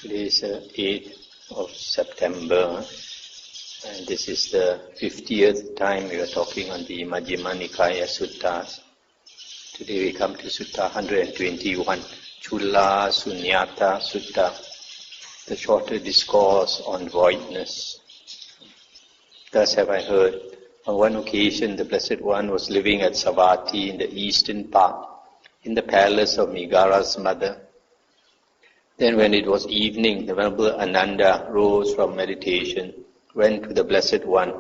Today is 8th of September, and this is the 50th time we are talking on the Majjhima Nikāya Suttas. Today we come to Sutta 121, Culasunnata Sutta, the shorter discourse on voidness. Thus have I heard, on one occasion the Blessed One was living at Savatthi in the eastern part, in the palace of Megara's mother. Then when it was evening, the Venerable Ananda rose from meditation, went to the Blessed One,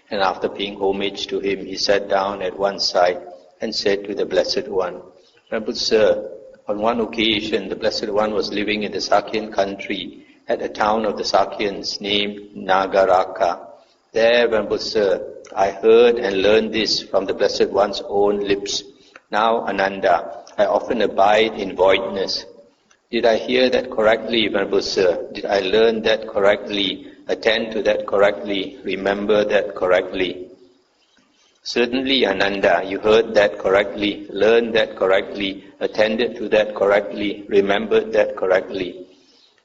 and after paying homage to him, he sat down at one side and said to the Blessed One, Venerable Sir, on one occasion the Blessed One was living in the Sakyan country at a town of the Sakyans named Nagaraka. There, Venerable Sir, I heard and learned this from the Blessed One's own lips. Now, Ananda, I often abide in voidness. Did I hear that correctly, Venerable Sir? Did I learn that correctly, attend to that correctly, remember that correctly? Certainly, Ananda, you heard that correctly, learned that correctly, attended to that correctly, remembered that correctly.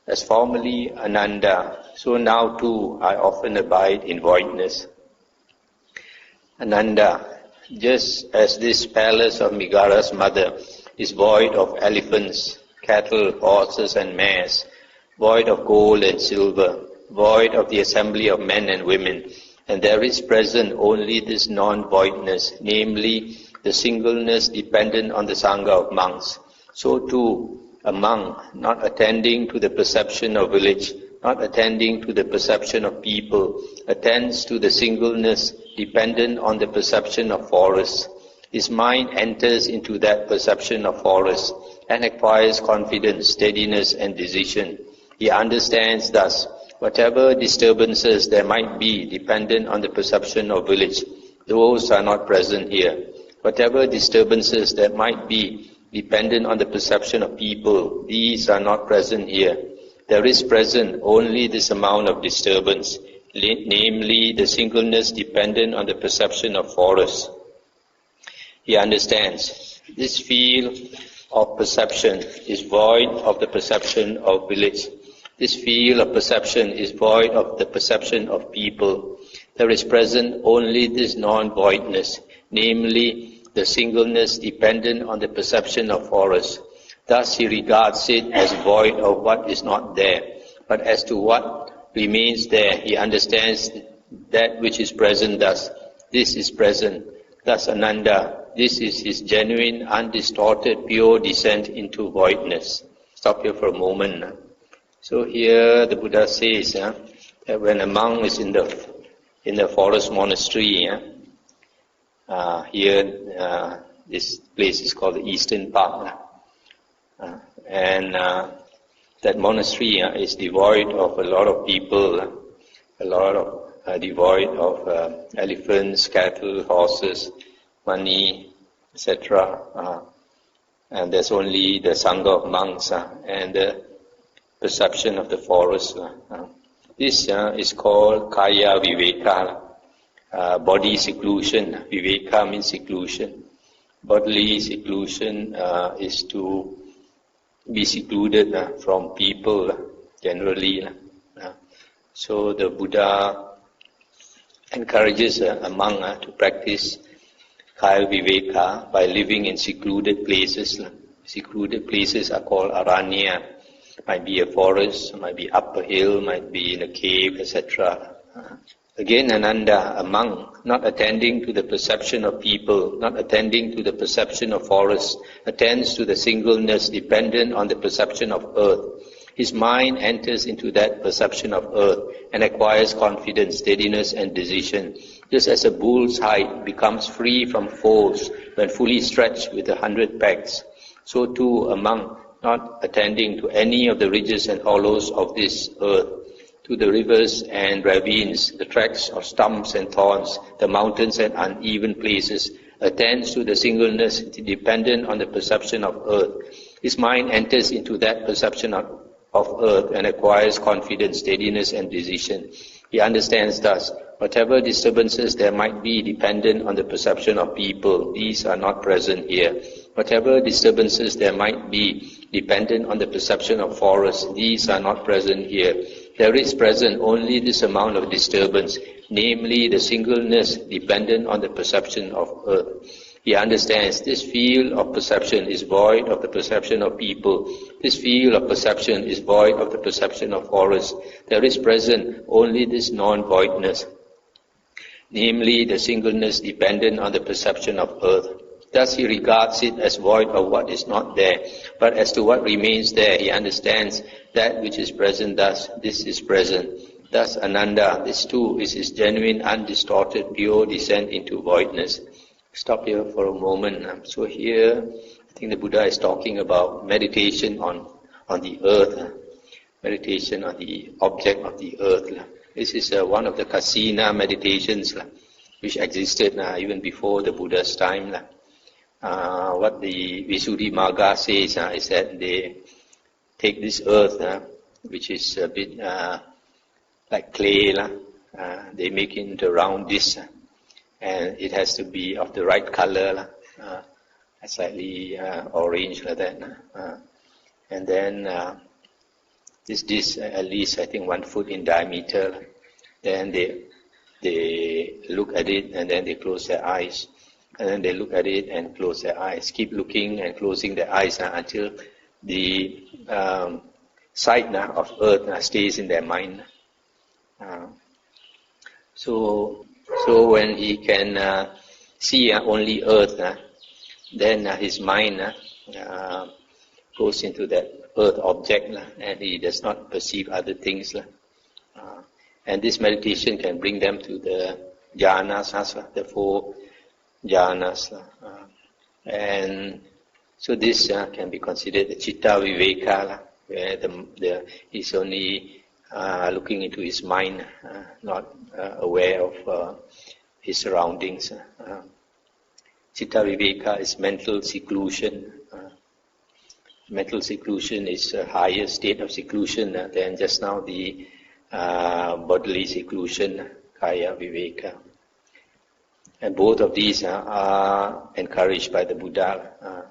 As formerly, Ananda, so now too I often abide in voidness. Ananda, just as this palace of Megara's mother is void of elephants, cattle, horses and mares, void of gold and silver, void of the assembly of men and women, and there is present only this non-voidness, namely the singleness dependent on the Sangha of monks. So too, a monk, not attending to the perception of village, not attending to the perception of people, attends to the singleness dependent on the perception of forest. His mind enters into that perception of forest and acquires confidence, steadiness and decision. He understands thus, whatever disturbances there might be dependent on the perception of village, those are not present here. Whatever disturbances there might be dependent on the perception of people, these are not present here. There is present only this amount of disturbance, namely the singleness dependent on the perception of forest. He understands this field of perception is void of the perception of village. This field of perception is void of the perception of people. There is present only this non-voidness, namely the singleness dependent on the perception of forest. Thus he regards it as void of what is not there. But as to what remains there, he understands that which is present thus. This is present. Thus Ananda, this is his genuine, undistorted, pure descent into voidness. Stop here for a moment. So here the Buddha says that when a monk is in the forest monastery, here this place is called the Eastern Park, and that monastery is devoid of a lot of people, devoid of elephants, cattle, horses, money, etc. And there's only the Sangha of monks and the perception of the forest. This is called Kaya Viveka, body seclusion. Viveka means seclusion. Bodily seclusion is to be secluded from people generally. So the Buddha encourages a monk to practice Kaya Viveka by living in secluded places. Secluded places are called aranya. Might be a forest, might be up a hill, might be in a cave, etc. Again, Ananda, a monk, not attending to the perception of people, not attending to the perception of forest, attends to the singleness dependent on the perception of earth. His mind enters into that perception of earth and acquires confidence, steadiness and decision. Just as a bull's hide becomes free from foals when fully stretched with 100 pegs, so too a monk, not attending to any of the ridges and hollows of this earth, to the rivers and ravines, the tracks of stumps and thorns, the mountains and uneven places, attends to the singleness dependent on the perception of earth. His mind enters into that perception of earth and acquires confidence, steadiness and decision. He understands thus, whatever disturbances there might be dependent on the perception of people, these are not present here. Whatever disturbances there might be dependent on the perception of forest. These are not present here. There is present only this amount of disturbance, namely the singleness dependent on the perception of earth. He understands this field of perception is void of the perception of people. This field of perception is void of the perception of forest. There is present only this non-voidness, namely the singleness dependent on the perception of earth. Thus he regards it as void of what is not there. But as to what remains there, he understands that which is present thus, this is present. Thus Ananda, this too is his genuine, undistorted, pure descent into voidness. Stop here for a moment. So here, I think the Buddha is talking about meditation on the earth, meditation on the object of the earth. This is one of the Kasina meditations which existed even before the Buddha's time. What the Visuddhimagga says is that they take this earth, which is a bit like clay, they make it into a round dish, and it has to be of the right color, slightly orange like that. And then this dish, at least I think 1 foot in diameter. Then they look at it and then they close their eyes. And then they look at it and close their eyes. Keep looking and closing their eyes until the sight of earth stays in their mind. So when he can see only earth, then his mind goes into that earth object, and he does not perceive other things. And this meditation can bring them to the jhanas, the 4 jhanas. And so this can be considered the citta viveka, where he's only looking into his mind, not aware of his surroundings. Citta viveka is mental seclusion. Mental seclusion is a higher state of seclusion than just now the bodily seclusion, kaya viveka. And both of these are encouraged by the Buddha.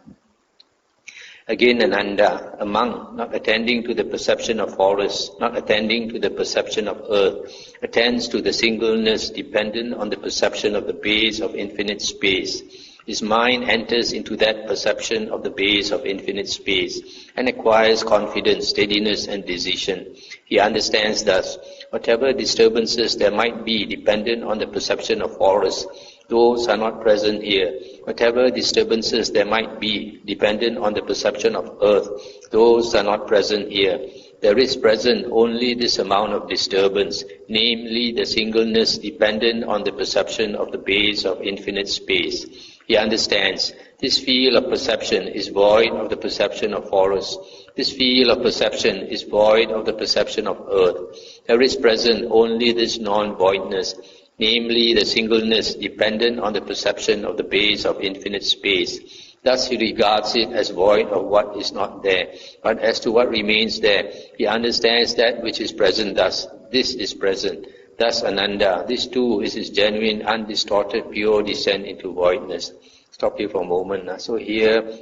Again, Ananda, a monk not attending to the perception of forest, not attending to the perception of earth, attends to the singleness dependent on the perception of the base of infinite space. His mind enters into that perception of the base of infinite space and acquires confidence, steadiness and decision. He understands thus, whatever disturbances there might be dependent on the perception of forest, those are not present here. Whatever disturbances there might be dependent on the perception of earth, those are not present here. There is present only this amount of disturbance, namely the singleness dependent on the perception of the base of infinite space. He understands this field of perception is void of the perception of forest. This field of perception is void of the perception of earth. There is present only this non-voidness, namely the singleness dependent on the perception of the base of infinite space. Thus he regards it as void of what is not there. But as to what remains there, he understands that which is present thus. This is present. Thus Ananda, this too is his genuine, undistorted, pure descent into voidness. Stop here for a moment. So here,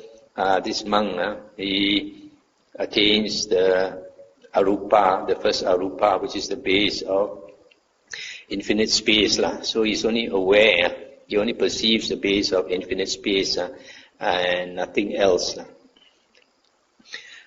this monk, he attains the arupa, the first arupa, which is the base of infinite space. So he's only aware, he only perceives the base of infinite space and nothing else.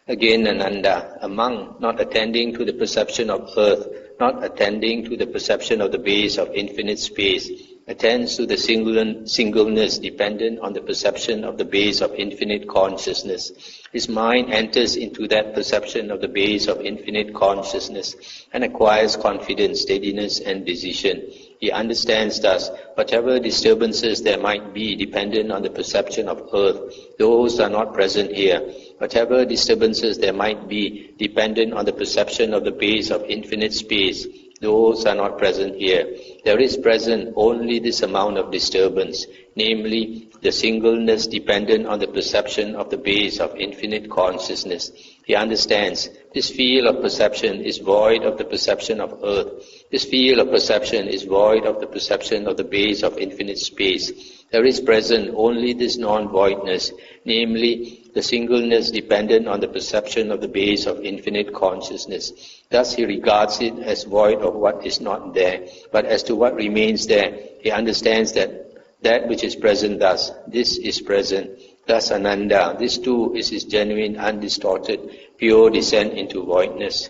Again, Ananda, a monk not attending to the perception of earth, not attending to the perception of the base of infinite space, attends to the singleness dependent on the perception of the base of infinite consciousness. His mind enters into that perception of the base of infinite consciousness and acquires confidence, steadiness and decision. He understands thus, whatever disturbances there might be dependent on the perception of earth, those are not present here. Whatever disturbances there might be dependent on the perception of the base of infinite space, those are not present here. There is present only this amount of disturbance, namely the singleness dependent on the perception of the base of infinite consciousness. He understands this field of perception is void of the perception of earth. This field of perception is void of the perception of the base of infinite space. There is present only this non-voidness, namely the singleness dependent on the perception of the base of infinite consciousness. Thus he regards it as void of what is not there, but as to what remains there, he understands that which is present thus, this is present. Thus Ananda, this too is his genuine, undistorted, pure descent into voidness.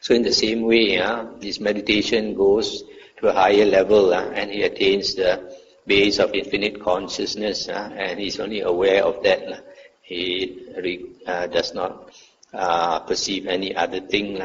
So in the same way, this meditation goes to a higher level and he attains the base of infinite consciousness and he's only aware of that. He does not perceive any other thing.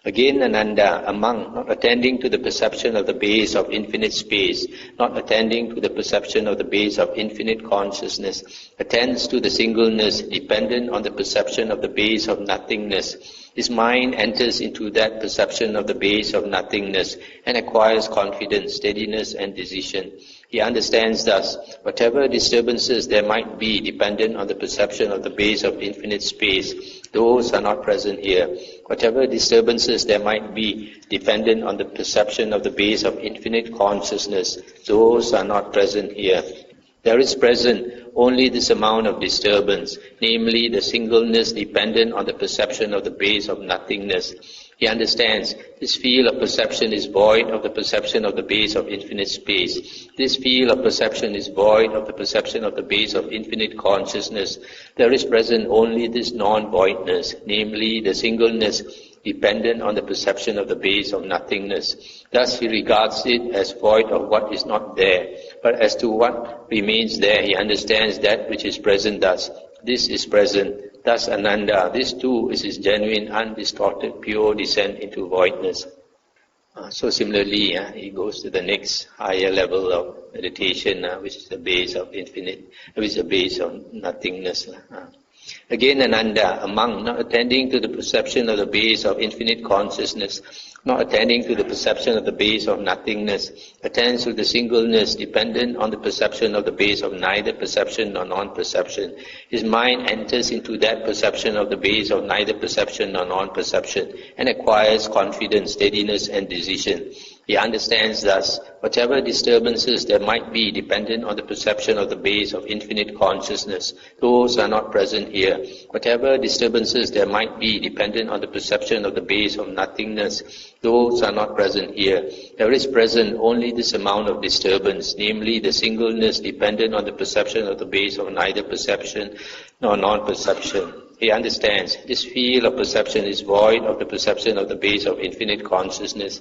Again, Ananda, among not attending to the perception of the base of infinite space, not attending to the perception of the base of infinite consciousness, attends to the singleness dependent on the perception of the base of nothingness. His mind enters into that perception of the base of nothingness and acquires confidence, steadiness and decision. He understands thus, whatever disturbances there might be dependent on the perception of the base of infinite space, those are not present here. Whatever disturbances there might be dependent on the perception of the base of infinite consciousness, those are not present here. There is present only this amount of disturbance, namely the singleness dependent on the perception of the base of nothingness. He understands this field of perception is void of the perception of the base of infinite space. This field of perception is void of the perception of the base of infinite consciousness. There is present only this non-voidness, namely the singleness dependent on the perception of the base of nothingness. Thus he regards it as void of what is not there, but as to what remains there, he understands that which is present thus. This is present. Thus Ananda, this too is his genuine, undistorted, pure descent into voidness. So similarly, he goes to the next higher level of meditation, which is the base of infinite, which is the base of nothingness. Again, Ananda, among not attending to the perception of the base of infinite consciousness, not attending to the perception of the base of nothingness, attends to the singleness dependent on the perception of the base of neither perception nor non-perception. His mind enters into that perception of the base of neither perception nor non-perception and acquires confidence, steadiness and decision. He understands thus, whatever disturbances there might be dependent on the perception of the base of infinite consciousness, those are not present here. Whatever disturbances there might be dependent on the perception of the base of nothingness, those are not present here. There is present only this amount of disturbance, namely the singleness dependent on the perception of the base of neither perception nor non-perception. He understands this field of perception is void of the perception of the base of infinite consciousness.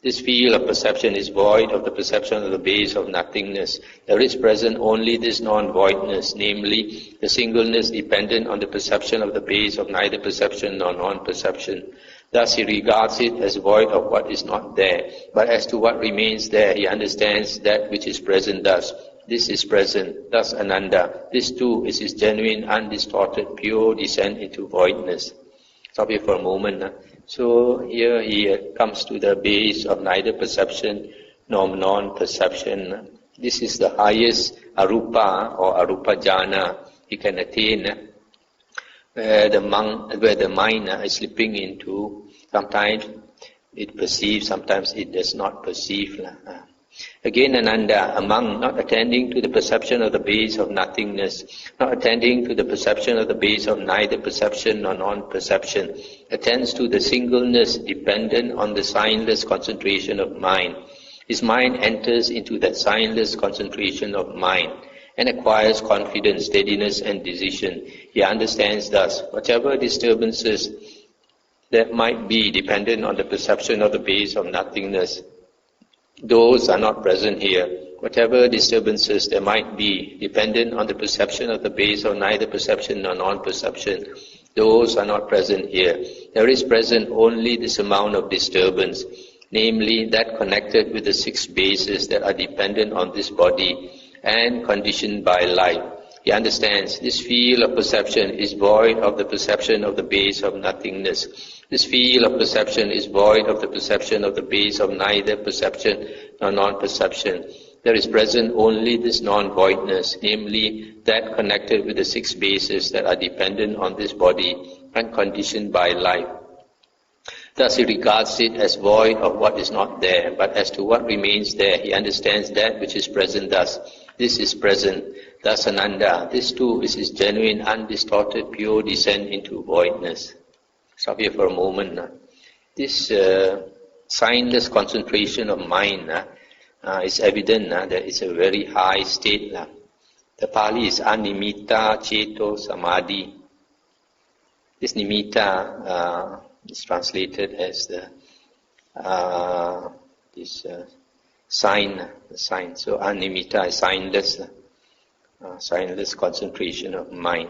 This field of perception is void of the perception of the base of nothingness. There is present only this non-voidness, namely the singleness dependent on the perception of the base of neither perception nor non-perception. Thus he regards it as void of what is not there, but as to what remains there, he understands that which is present thus. This is present, thus Ananda. This too is his genuine, undistorted, pure descent into voidness. Stop here for a moment. So here he comes to the base of neither perception nor non-perception. This is the highest arupa or arupa jhana he can attain, where the mind is slipping into. Sometimes it perceives, sometimes it does not perceive. Again, Ananda, among not attending to the perception of the base of nothingness, not attending to the perception of the base of neither perception nor non-perception, attends to the singleness dependent on the signless concentration of mind. His mind enters into that signless concentration of mind and acquires confidence, steadiness and decision. He understands thus, whatever disturbances that might be dependent on the perception of the base of nothingness, those are not present here. Whatever disturbances there might be dependent on the perception of the base of neither perception nor non-perception, those are not present here. There is present only this amount of disturbance, namely that connected with the 6 bases that are dependent on this body and conditioned by life. He understands this field of perception is void of the perception of the base of nothingness. This field of perception is void of the perception of the base of neither perception nor non-perception. There is present only this non-voidness, namely that connected with the 6 bases that are dependent on this body and conditioned by life. Thus he regards it as void of what is not there, but as to what remains there, he understands that which is present thus. This is present. Thus Ananda, this too is his genuine, undistorted, pure descent into voidness. Stop here for a moment. This signless concentration of mind is evident that it's a very high state. The Pali is Animita Ceto Samadhi. This Nimitta is translated as the sign, the sign. So Animita is signless concentration of mind.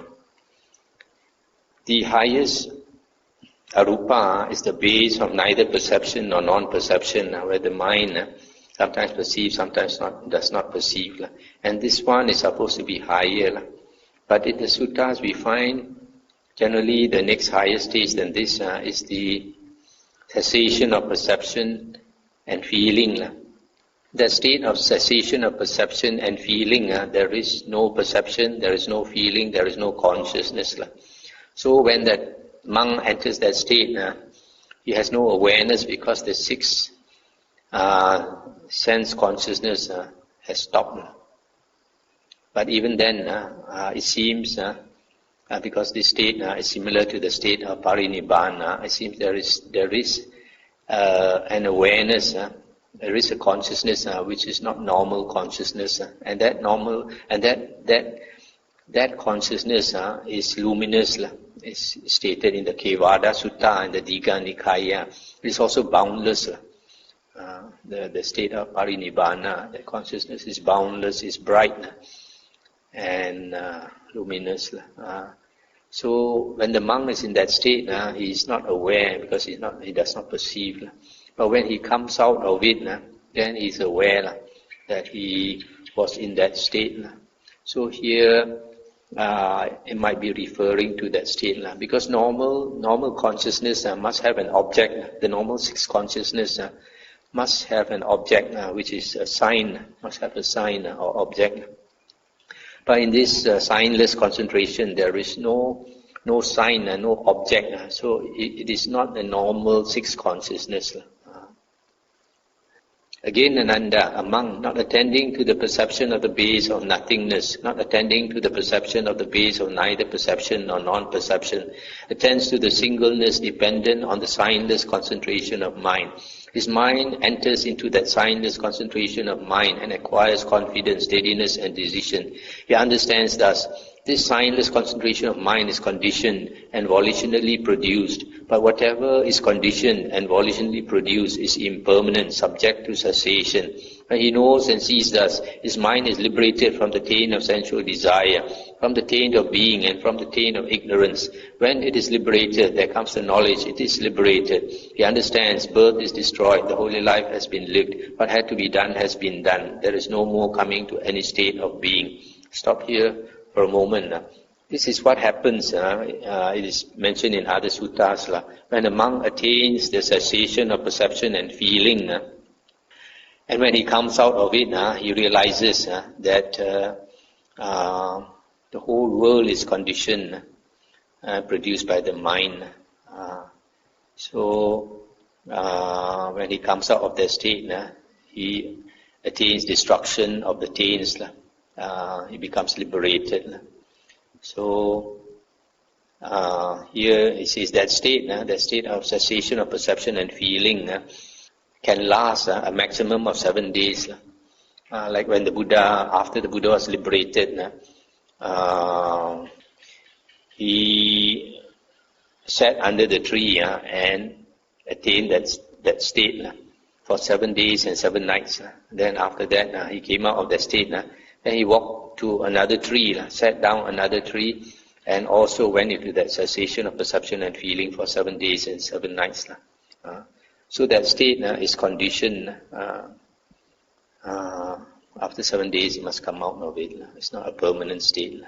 The highest arupa is the base of neither perception nor non-perception, where the mind sometimes perceives, sometimes does not perceive. And this one is supposed to be higher. But in the suttas we find generally the next higher stage than this is the cessation of perception and feeling. The state of cessation of perception and feeling, there is no perception, there is no feeling, there is no consciousness. So when that monk enters that state, he has no awareness because the six sense consciousness has stopped. But even then, it seems, because this state is similar to the state of parinibbana, it seems there is an awareness, there is a consciousness which is not normal consciousness, and that consciousness is luminous. Is stated in the Kevada Sutta and the Digha Nikāya. It is also boundless. The state of parinibbana, the consciousness is boundless, is bright and luminous. So when the monk is in that state, he is not aware because he does not perceive. But when he comes out of it, then he is aware that he was in that state. So here it might be referring to that state, because normal consciousness must have an object. The normal six consciousness must have an object, which is a sign, must have a sign or object. But in this signless concentration, there is no sign, no object. So it is not a normal six consciousness. Again, Ananda, a monk not attending to the perception of the base of nothingness, not attending to the perception of the base of neither perception nor non-perception, attends to the singleness dependent on the signless concentration of mind. His mind enters into that signless concentration of mind and acquires confidence, steadiness and decision. He understands thus, this signless concentration of mind is conditioned and volitionally produced, but whatever is conditioned and volitionally produced is impermanent, subject to cessation. When he knows and sees thus, his mind is liberated from the taint of sensual desire, from the taint of being and from the taint of ignorance. When it is liberated, there comes the knowledge, it is liberated. He understands birth is destroyed, the holy life has been lived, what had to be done has been done. There is no more coming to any state of being. Stop here for a moment. This is what happens, it is mentioned in other suttas. When a monk attains the cessation of perception and feeling, and when he comes out of it, he realizes that the whole world is conditioned, produced by the mind. So when he comes out of that state, he attains destruction of the taints. He becomes liberated. So here it says that state of cessation of perception and feeling can last a maximum of 7 days. Like when the Buddha, after the Buddha was liberated, he sat under the tree and attained that state for 7 days and 7 nights. Then after that, he came out of that state. Then he walked to another tree, sat down another tree, and also went into that cessation of perception and feeling for 7 days and 7 nights. So that state is conditioned. After 7 days, he must come out of it. It's not a permanent state.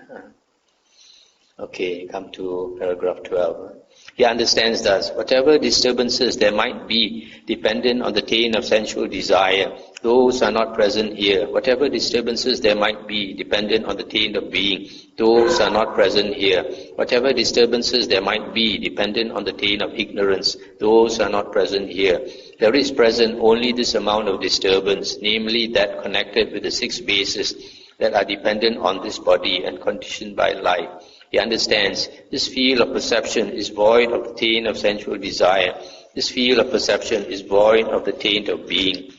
Okay, come to paragraph 12. He understands thus, whatever disturbances there might be dependent on the taint of sensual desire, those are not present here. Whatever disturbances there might be dependent on the taint of being, those are not present here. Whatever disturbances there might be dependent on the taint of ignorance, those are not present here. There is present only this amount of disturbance, namely that connected with the 6 bases. that are dependent on this body and conditioned by life. He understands this field of perception is void of the taint of sensual desire. This field of perception is void of the taint of being.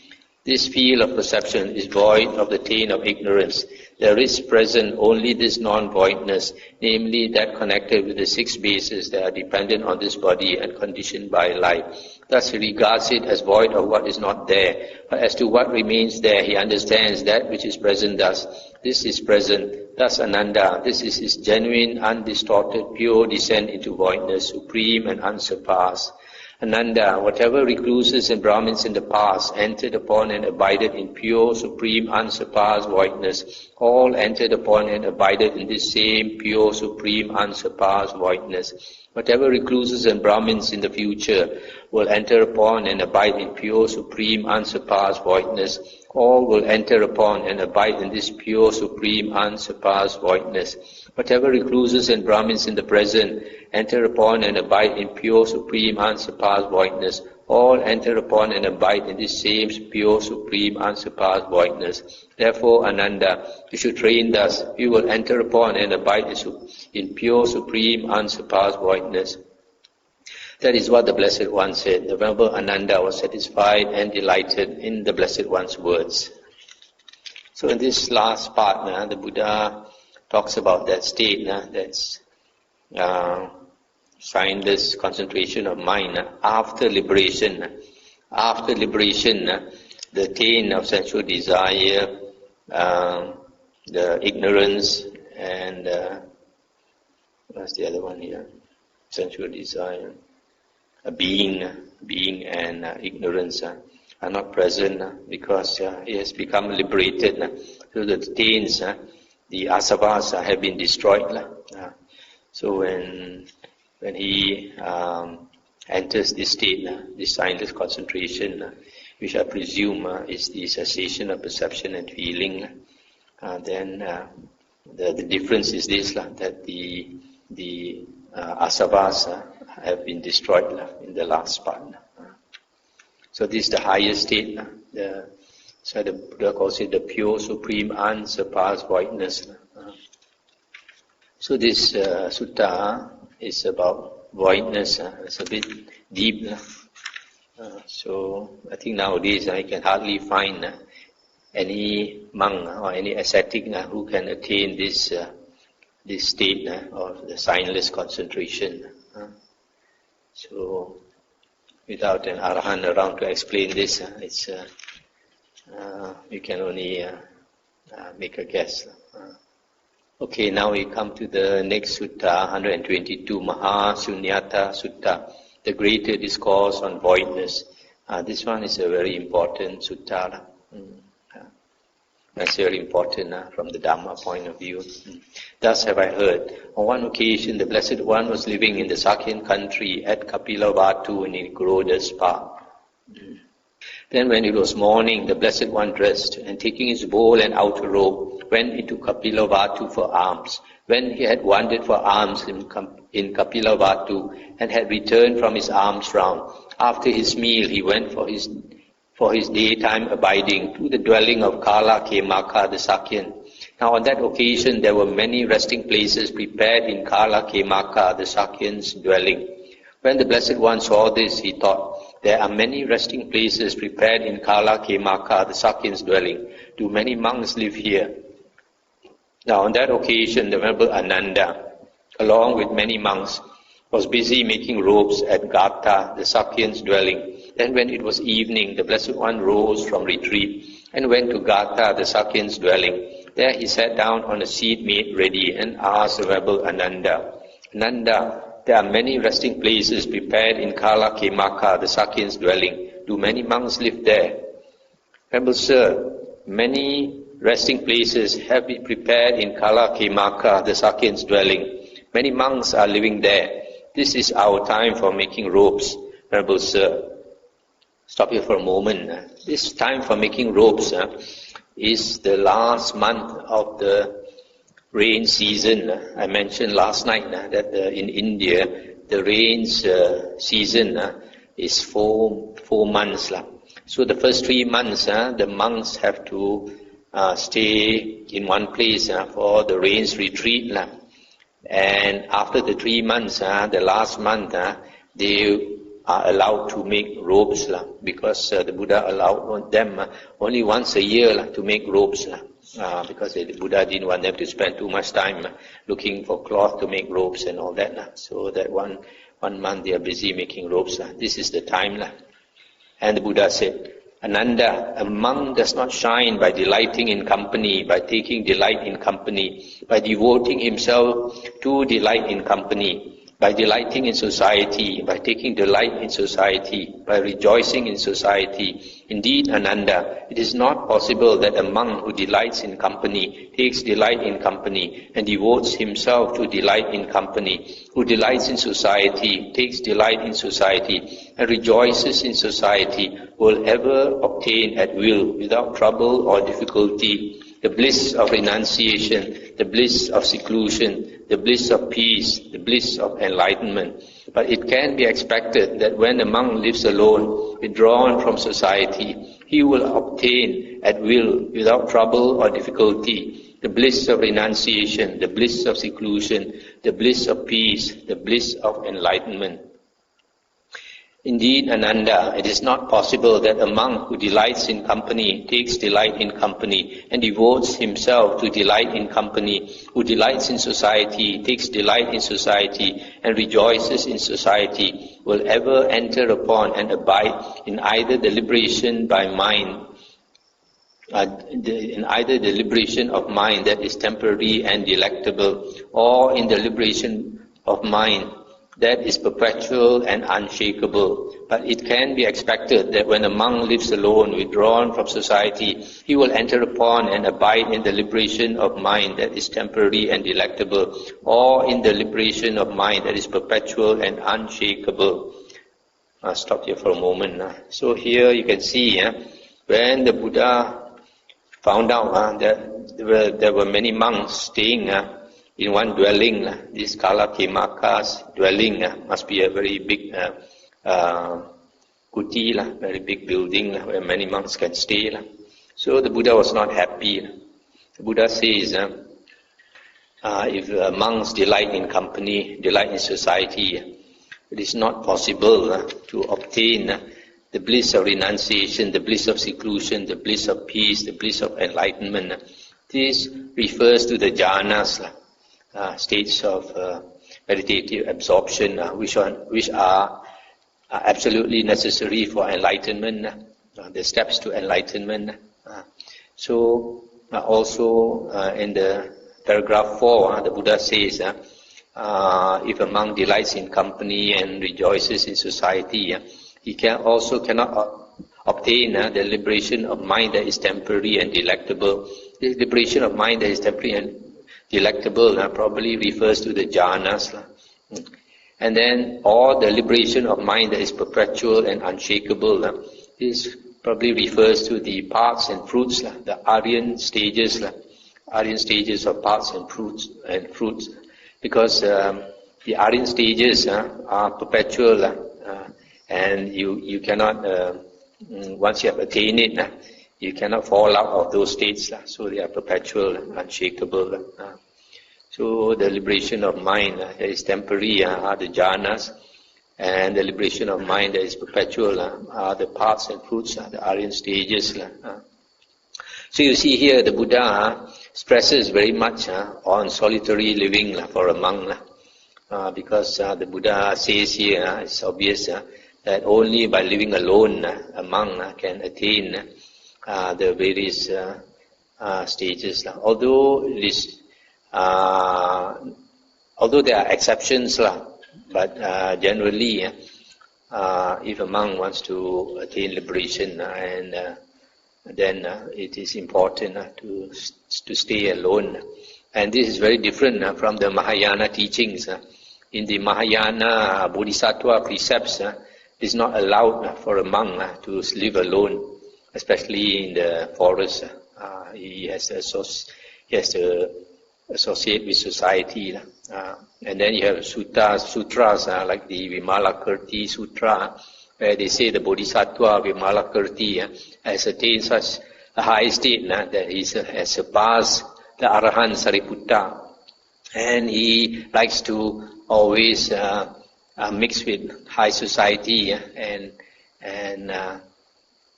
This field of perception is void of the taint of ignorance. There is present only this non-voidness, namely that connected with the 6 bases that are dependent on this body and conditioned by life. Thus he regards it as void of what is not there. But as to what remains there, he understands that which is present thus. This is present. Thus Ananda, this is his genuine, undistorted, pure descent into voidness, supreme and unsurpassed. Ananda, whatever recluses and Brahmins in the past entered upon and abided in pure, supreme, unsurpassed voidness, all entered upon and abided in this same pure, supreme, unsurpassed voidness. Whatever recluses and Brahmins in the future will enter upon and abide in pure, supreme, unsurpassed voidness, all will enter upon and abide in this pure, supreme, unsurpassed voidness. Whatever recluses and Brahmins in the present enter upon and abide in pure, supreme, unsurpassed voidness, all enter upon and abide in this same pure, supreme, unsurpassed voidness. Therefore, Ananda, you should train thus. You will enter upon and abide in pure, supreme, unsurpassed voidness. That is what the Blessed One said. The Venerable Ananda was satisfied and delighted in the Blessed One's words. So in this last part, the Buddha talks about that state, that's signless concentration of mind after liberation. After liberation, the taint of sensual desire, the ignorance, and what's the other one here? Sensual desire. Being and ignorance are not present because he has become liberated. So the taints, the asavas have been destroyed. So when he enters this state, this signless concentration, which I presume is the cessation of perception and feeling, then the difference is this, that the asavas have been destroyed in the last part. So this is the highest state. So the Buddha calls it the pure, supreme, unsurpassed voidness. So this sutta is about voidness. It's a bit deep. So I think nowadays I can hardly find any monk or any ascetic who can attain this state of the signless concentration. So without an arahant around to explain this, you can only make a guess. Okay, now we come to the next sutta, 122, Mahasunnata Sutta, the greater discourse on voidness. This one is a very important sutta. That's very important from the Dhamma point of view. Thus have I heard. On one occasion, the Blessed One was living in the Sakyan country at Kapilavatthu in Nigorodha's park. Then when it was morning, the Blessed One dressed and taking his bowl and outer robe, went into Kapilavatthu for alms. When he had wandered for alms in Kapilavatthu and had returned from his alms round, after his meal he went for his daytime abiding to the dwelling of Kala-Khemaka the Sakyan. Now on that occasion there were many resting places prepared in Kala-Khemaka the Sakyan's dwelling. When the Blessed One saw this, he thought, there are many resting places prepared in Kala-Khemaka the Sakyan's dwelling. Do many monks live here? Now on that occasion the Venerable Ananda, along with many monks, was busy making robes at Gata the Sakyan's dwelling. Then when it was evening, the Blessed One rose from retreat and went to Gata the Sakyan's dwelling. There he sat down on a seat made ready and asked the Venerable Ananda, Ananda, there are many resting places prepared in Kala-Khemaka the Sakyan's dwelling. Do many monks live there? Venerable Sir, many resting places have been prepared in Kala-Khemaka the Sakyan's dwelling. Many monks are living there. This is our time for making robes, Venerable Sir. Stop here for a moment. This time for making robes is the last month of the rain season. I mentioned last night that in India the rains season is four months. So the first 3 months the monks have to stay in one place for the rains retreat. And after the 3 months, the last month, they are allowed to make robes, because the Buddha allowed them only once a year to make robes, because the Buddha didn't want them to spend too much time looking for cloth to make robes and all that. So that one month they are busy making robes. This is the time. And the Buddha said, Ananda, a monk does not shine by delighting in company, by taking delight in company, by devoting himself to delight in company, by delighting in society, by taking delight in society, by rejoicing in society. Indeed, Ananda, it is not possible that a monk who delights in company, takes delight in company, and devotes himself to delight in company, who delights in society, takes delight in society, and rejoices in society, will ever obtain at will, without trouble or difficulty, the bliss of renunciation, the bliss of seclusion, the bliss of peace, the bliss of enlightenment. But it can be expected that when a monk lives alone, withdrawn from society, he will obtain at will, without trouble or difficulty, the bliss of renunciation, the bliss of seclusion, the bliss of peace, the bliss of enlightenment. Indeed, Ananda, it is not possible that a monk who delights in company, takes delight in company, and devotes himself to delight in company, who delights in society, takes delight in society, and rejoices in society, will ever enter upon and abide in either the liberation by mind, in either the liberation of mind that is temporary and delectable, or in the liberation of mind that is perpetual and unshakable. But it can be expected that when a monk lives alone, withdrawn from society, he will enter upon and abide in the liberation of mind that is temporary and delectable, or in the liberation of mind that is perpetual and unshakable. I'll stop here for a moment. So here you can see, when the Buddha found out that there were many monks staying in one dwelling, this Kalakemaka's dwelling must be a very big kuti, very big building where many monks can stay. So the Buddha was not happy. The Buddha says, if monks delight in company, delight in society, it is not possible to obtain the bliss of renunciation, the bliss of seclusion, the bliss of peace, the bliss of enlightenment. This refers to the jhanas, states of meditative absorption, which are absolutely necessary for enlightenment, the steps to enlightenment. So also in the paragraph 4, the Buddha says, if a monk delights in company and rejoices in society, he cannot obtain the liberation of mind that is temporary and delectable. The liberation of mind that is temporary and delectable probably refers to the jhanas. And then, or the liberation of mind that is perpetual and unshakable. This probably refers to the parts and fruits, the Aryan stages of parts and fruits. Because the Aryan stages are perpetual, and you cannot, once you have attained it, you cannot fall out of those states, so they are perpetual, unshakable. So the liberation of mind that is temporary are the jhanas, and the liberation of mind that is perpetual are the parts and fruits, the Aryan stages. So you see here the Buddha stresses very much on solitary living for a monk, because the Buddha says here, it's obvious that only by living alone a monk can attain the various stages. Although there are exceptions, but generally, if a monk wants to attain liberation, then it is important to stay alone. And this is very different from the Mahayana teachings. In the Mahayana Bodhisattva precepts, it is not allowed for a monk to live alone, especially in the forest. He has to associate with society. And then you have sutras like the Vimalakirti Sutra, where they say the Bodhisattva Vimalakirti has attained such a high state that he has surpassed the Arahant Sariputta, and he likes to always mix with high society and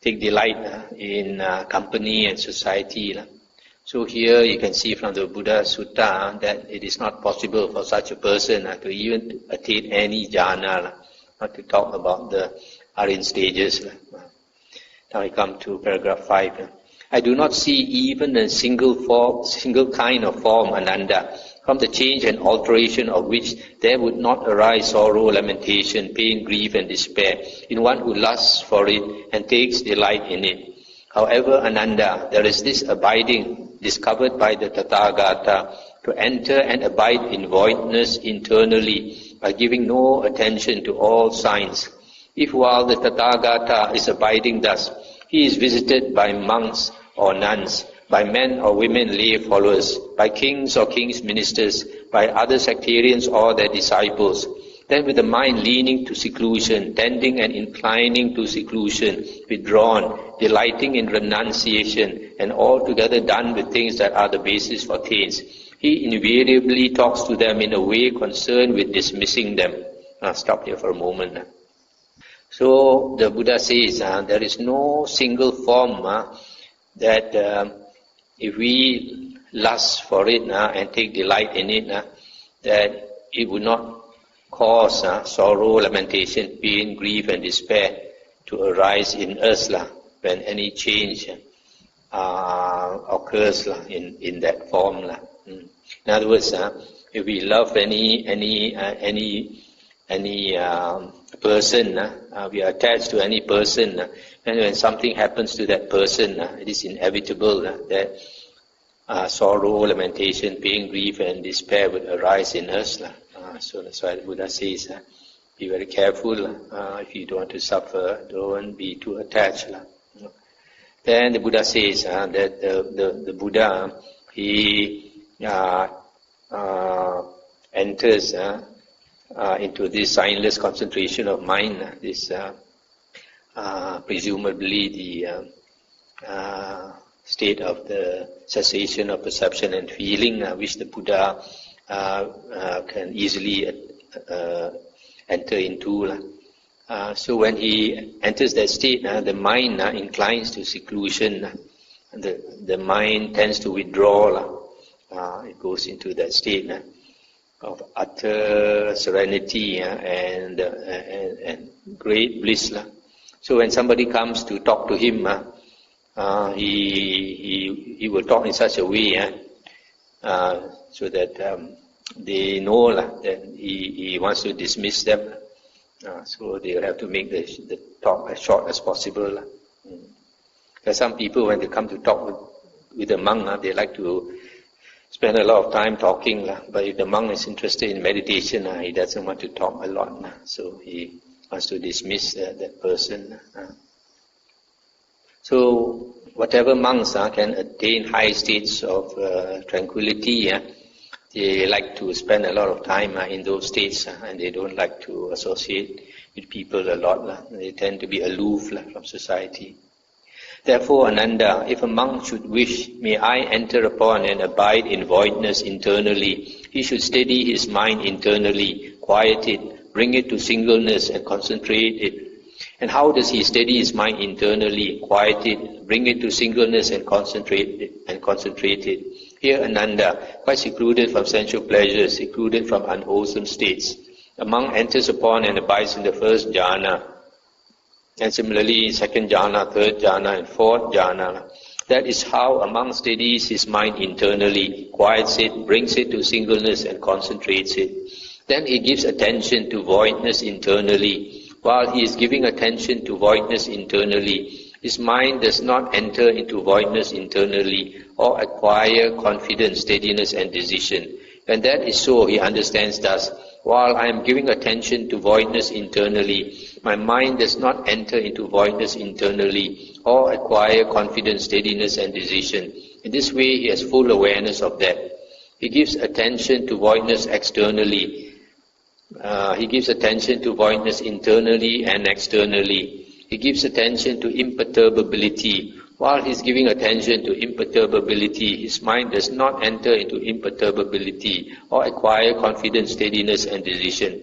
take delight in company and society. So here you can see from the Buddha Sutta that it is not possible for such a person to even attain any jhana, not to talk about the Aryan stages. Now we come to paragraph 5. I do not see even a single kind of form, Ananda, from the change and alteration of which there would not arise sorrow, lamentation, pain, grief and despair in one who lusts for it and takes delight in it. However, Ananda, there is this abiding discovered by the Tathagata to enter and abide in voidness internally by giving no attention to all signs. If while the Tathagata is abiding thus, he is visited by monks or nuns, by men or women lay followers, by kings or kings' ministers, by other sectarians or their disciples, then with the mind leaning to seclusion, tending and inclining to seclusion, withdrawn, delighting in renunciation, and altogether done with things that are the basis for taints, he invariably talks to them in a way concerned with dismissing them. Now stop here for a moment. So the Buddha says there is no single form that if we lust for it and take delight in it, that it would not cause sorrow, lamentation, pain, grief and despair to arise in us when any change occurs in that form. In other words, if we love any person, we are attached to any person, and when something happens to that person, it is inevitable that sorrow, lamentation, pain, grief and despair would arise in us. So that's why the Buddha says, be very careful if you don't want to suffer, don't be too attached. Then the Buddha says that the Buddha, he enters into this signless concentration of mind, this presumably the state of the cessation of perception and feeling, which the Buddha can easily enter into. So when he enters that state, the mind inclines to seclusion, the mind tends to withdraw. It goes into that state of utter serenity and great bliss. So when somebody comes to talk to him, he will talk in such a way so that they know that he wants to dismiss them. So they will have to make the talk as short as possible. There are some people, when they come to talk with a monk, they like to spend a lot of time talking. But if the monk is interested in meditation, he doesn't want to talk a lot. So he wants to dismiss that person. So whatever monks can attain high states of tranquility, they like to spend a lot of time in those states, and they don't like to associate with people a lot. They tend to be aloof from society. Therefore, Ananda, if a monk should wish, may I enter upon and abide in voidness internally, he should steady his mind internally, quiet it, bring it to singleness and concentrate it. And how does he steady his mind internally, quiet it, bring it to singleness and concentrate it? Here, Ananda, quite secluded from sensual pleasures, secluded from unwholesome states, a monk enters upon and abides in the first jhana, and similarly second jhana, third jhana, and fourth jhana. That is how a monk steadies his mind internally, quiets it, brings it to singleness and concentrates it. Then he gives attention to voidness internally. While he is giving attention to voidness internally, his mind does not enter into voidness internally or acquire confidence, steadiness and decision. When that is so, he understands thus, while I am giving attention to voidness internally, my mind does not enter into voidness internally or acquire confidence, steadiness and decision. In this way, he has full awareness of that. He gives attention to voidness externally. He gives attention to voidness internally and externally. He gives attention to imperturbability, While he is giving attention to imperturbability, his mind does not enter into imperturbability or acquire confidence, steadiness and decision.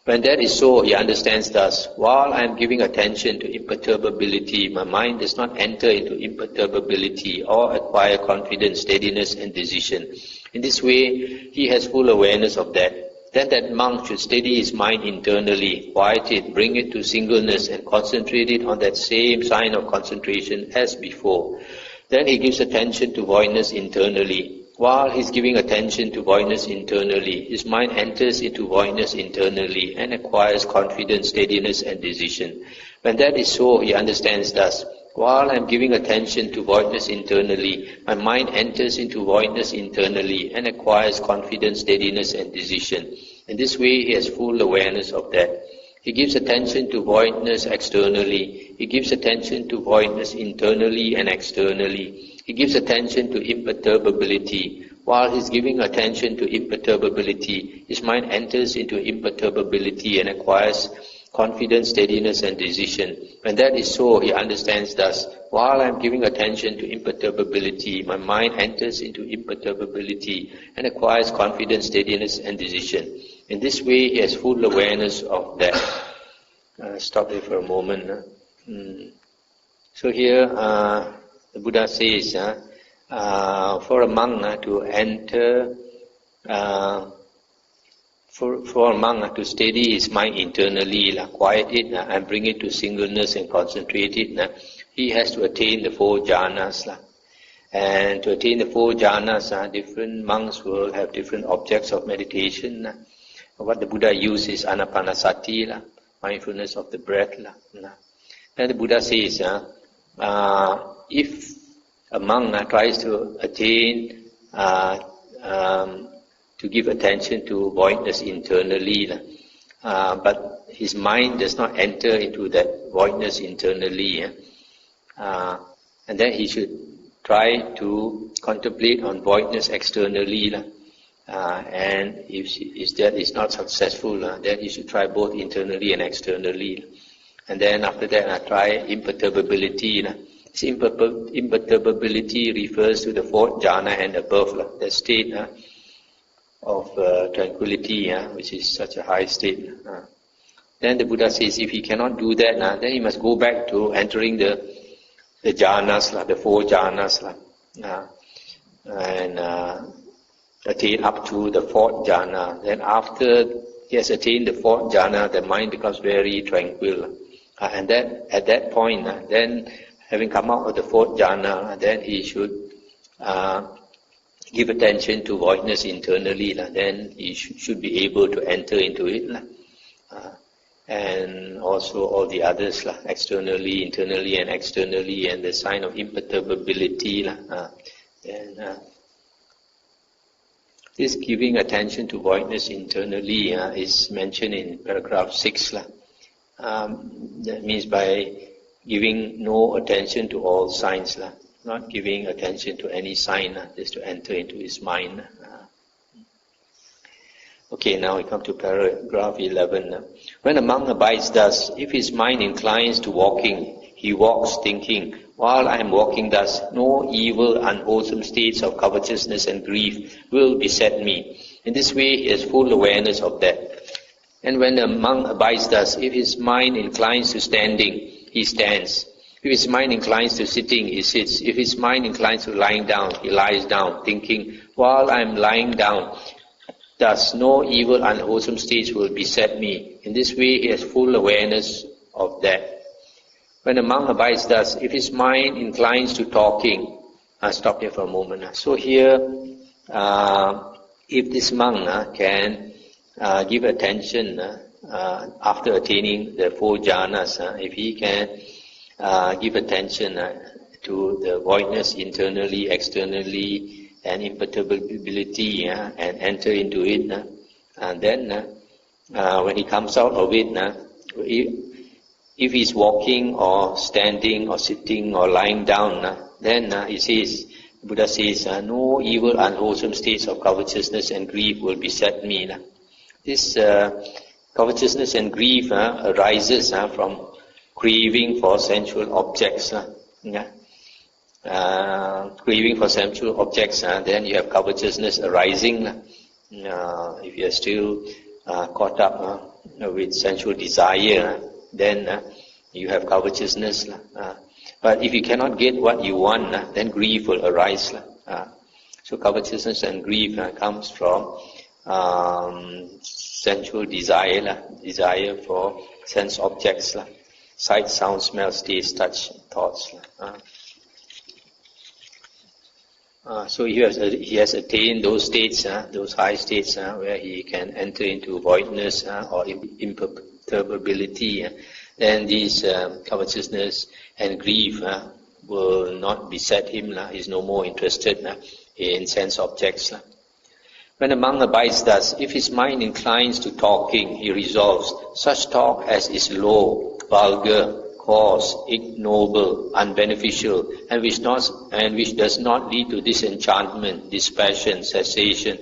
When that is so, he understands thus, while I am giving attention to imperturbability, my mind does not enter into imperturbability or acquire confidence, steadiness and decision. In this way, he has full awareness of that. Then that monk should steady his mind internally, quiet it, bring it to singleness and concentrate it on that same sign of concentration as before. Then he gives attention to voidness internally. While he is giving attention to voidness internally, his mind enters into voidness internally and acquires confidence, steadiness and decision. When that is so, he understands thus, while I am giving attention to voidness internally, my mind enters into voidness internally and acquires confidence, steadiness and decision. In this way, he has full awareness of that. He gives attention to voidness externally. He gives attention to voidness internally and externally. He gives attention to imperturbability. While he is giving attention to imperturbability, his mind enters into imperturbability and acquires confidence, steadiness and decision. When that is so, he understands thus, while I am giving attention to imperturbability, my mind enters into imperturbability and acquires confidence, steadiness and decision. In this way, he has full awareness of that. Stop there for a moment. So here, the Buddha says, for a monk to enter, for a monk to steady his mind internally, quiet it and bring it to singleness and concentrate it, he has to attain the 4 jhanas. And to attain the 4 jhanas, different monks will have different objects of meditation. What the Buddha uses is anapanasati, mindfulness of the breath. Then the Buddha says, if a monk tries to attain, to give attention to voidness internally, but his mind does not enter into that voidness internally, and then he should try to contemplate on voidness externally, and if that is not successful, then he should try both internally and externally, and then after that try imperturbability. This imperturbability refers to the 4th jhana and above, the state of tranquility, which is such a high state. Then the Buddha says, if he cannot do that, then he must go back to entering the jhanas, the 4 jhanas, and attain up to the 4th jhana. Then after he has attained the 4th jhana, the mind becomes very tranquil. And then at that point, then having come out of the 4th jhana, then he should give attention to voidness internally. Then he should be able to enter into it. And also all the others, externally, internally and externally, and the sign of imperturbability. This giving attention to voidness internally is mentioned in paragraph 6. That means by giving no attention to all signs, not giving attention to any sign, just to enter into his mind. Okay, now we come to paragraph 11. When a monk abides thus, if his mind inclines to walking, he walks thinking, while I am walking thus, no evil, unwholesome states of covetousness and grief will beset me. In this way, he has full awareness of that. And when a monk abides thus, if his mind inclines to standing, he stands. If his mind inclines to sitting, he sits. If his mind inclines to lying down, he lies down, thinking, while I am lying down, thus no evil, unwholesome states will beset me. In this way, he has full awareness of that. When a monk abides thus, if his mind inclines to talking, I'll stop here for a moment. So here, if this monk can give attention after attaining the 4 jhanas, if he can give attention to the voidness internally, externally, and imperturbability, and enter into it, and then when he comes out of it, if he's walking or standing or sitting or lying down, then he says, Buddha says, no evil, unwholesome states of covetousness and grief will beset me. This covetousness and grief arises from craving for sensual objects. Yeah. Grieving for sensual objects, then you have covetousness arising. If you are still caught up with sensual desire, then you have covetousness. But if you cannot get what you want, then grief will arise. So covetousness and grief comes from sensual desire, desire for sense objects, sight, sound, smell, taste, touch, thoughts. So he has attained those states, those high states where he can enter into voidness or imperturbability. Then these covetousness and grief will not beset him. He is no more interested in sense objects. When a monk abides thus, if his mind inclines to talking, he resolves, such talk as is low, vulgar, coarse, ignoble, unbeneficial, and which does not lead to disenchantment, dispassion, cessation,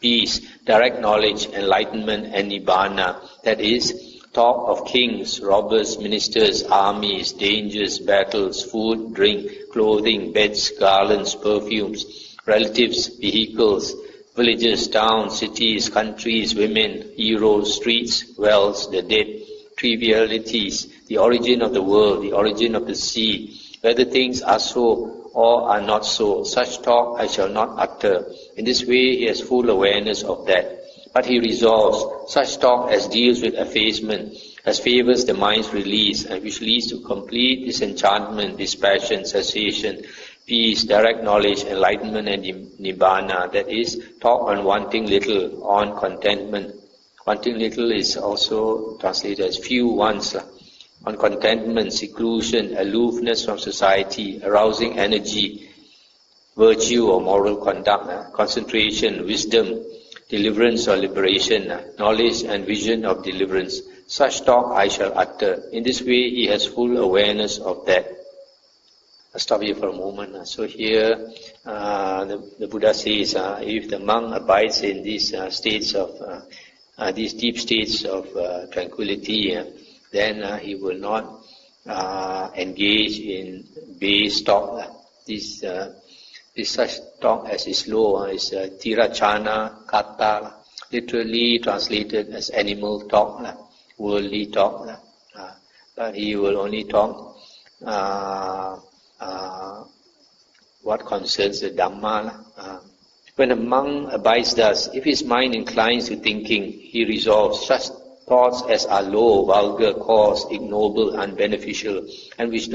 peace, direct knowledge, enlightenment, and nibbana. That is, talk of kings, robbers, ministers, armies, dangers, battles, food, drink, clothing, beds, garlands, perfumes, relatives, vehicles, villages, towns, cities, countries, women, heroes, streets, wells, the dead, trivialities, the origin of the world, the origin of the sea, whether things are so or are not so. Such talk I shall not utter. In this way he has full awareness of that. But he resolves, such talk as deals with effacement, as favors the mind's release, and which leads to complete disenchantment, dispassion, cessation, peace, direct knowledge, enlightenment, and nibbana. That is, talk on wanting little, on contentment. Wanting little is also translated as few wants. On contentment, seclusion, aloofness from society, arousing energy, virtue or moral conduct, concentration, wisdom, deliverance or liberation, knowledge and vision of deliverance. Such talk I shall utter. In this way he has full awareness of that. I'll stop here for a moment. So here the Buddha says, if the monk abides in these states of these deep states of tranquility, then he will not engage in base talk. This such talk as is low is tirachana kata, literally translated as animal talk, worldly talk. But he will only talk what concerns the Dhamma. When a monk abides thus, if his mind inclines to thinking, he resolves such thoughts as are low, vulgar, coarse, ignoble, unbeneficial, and which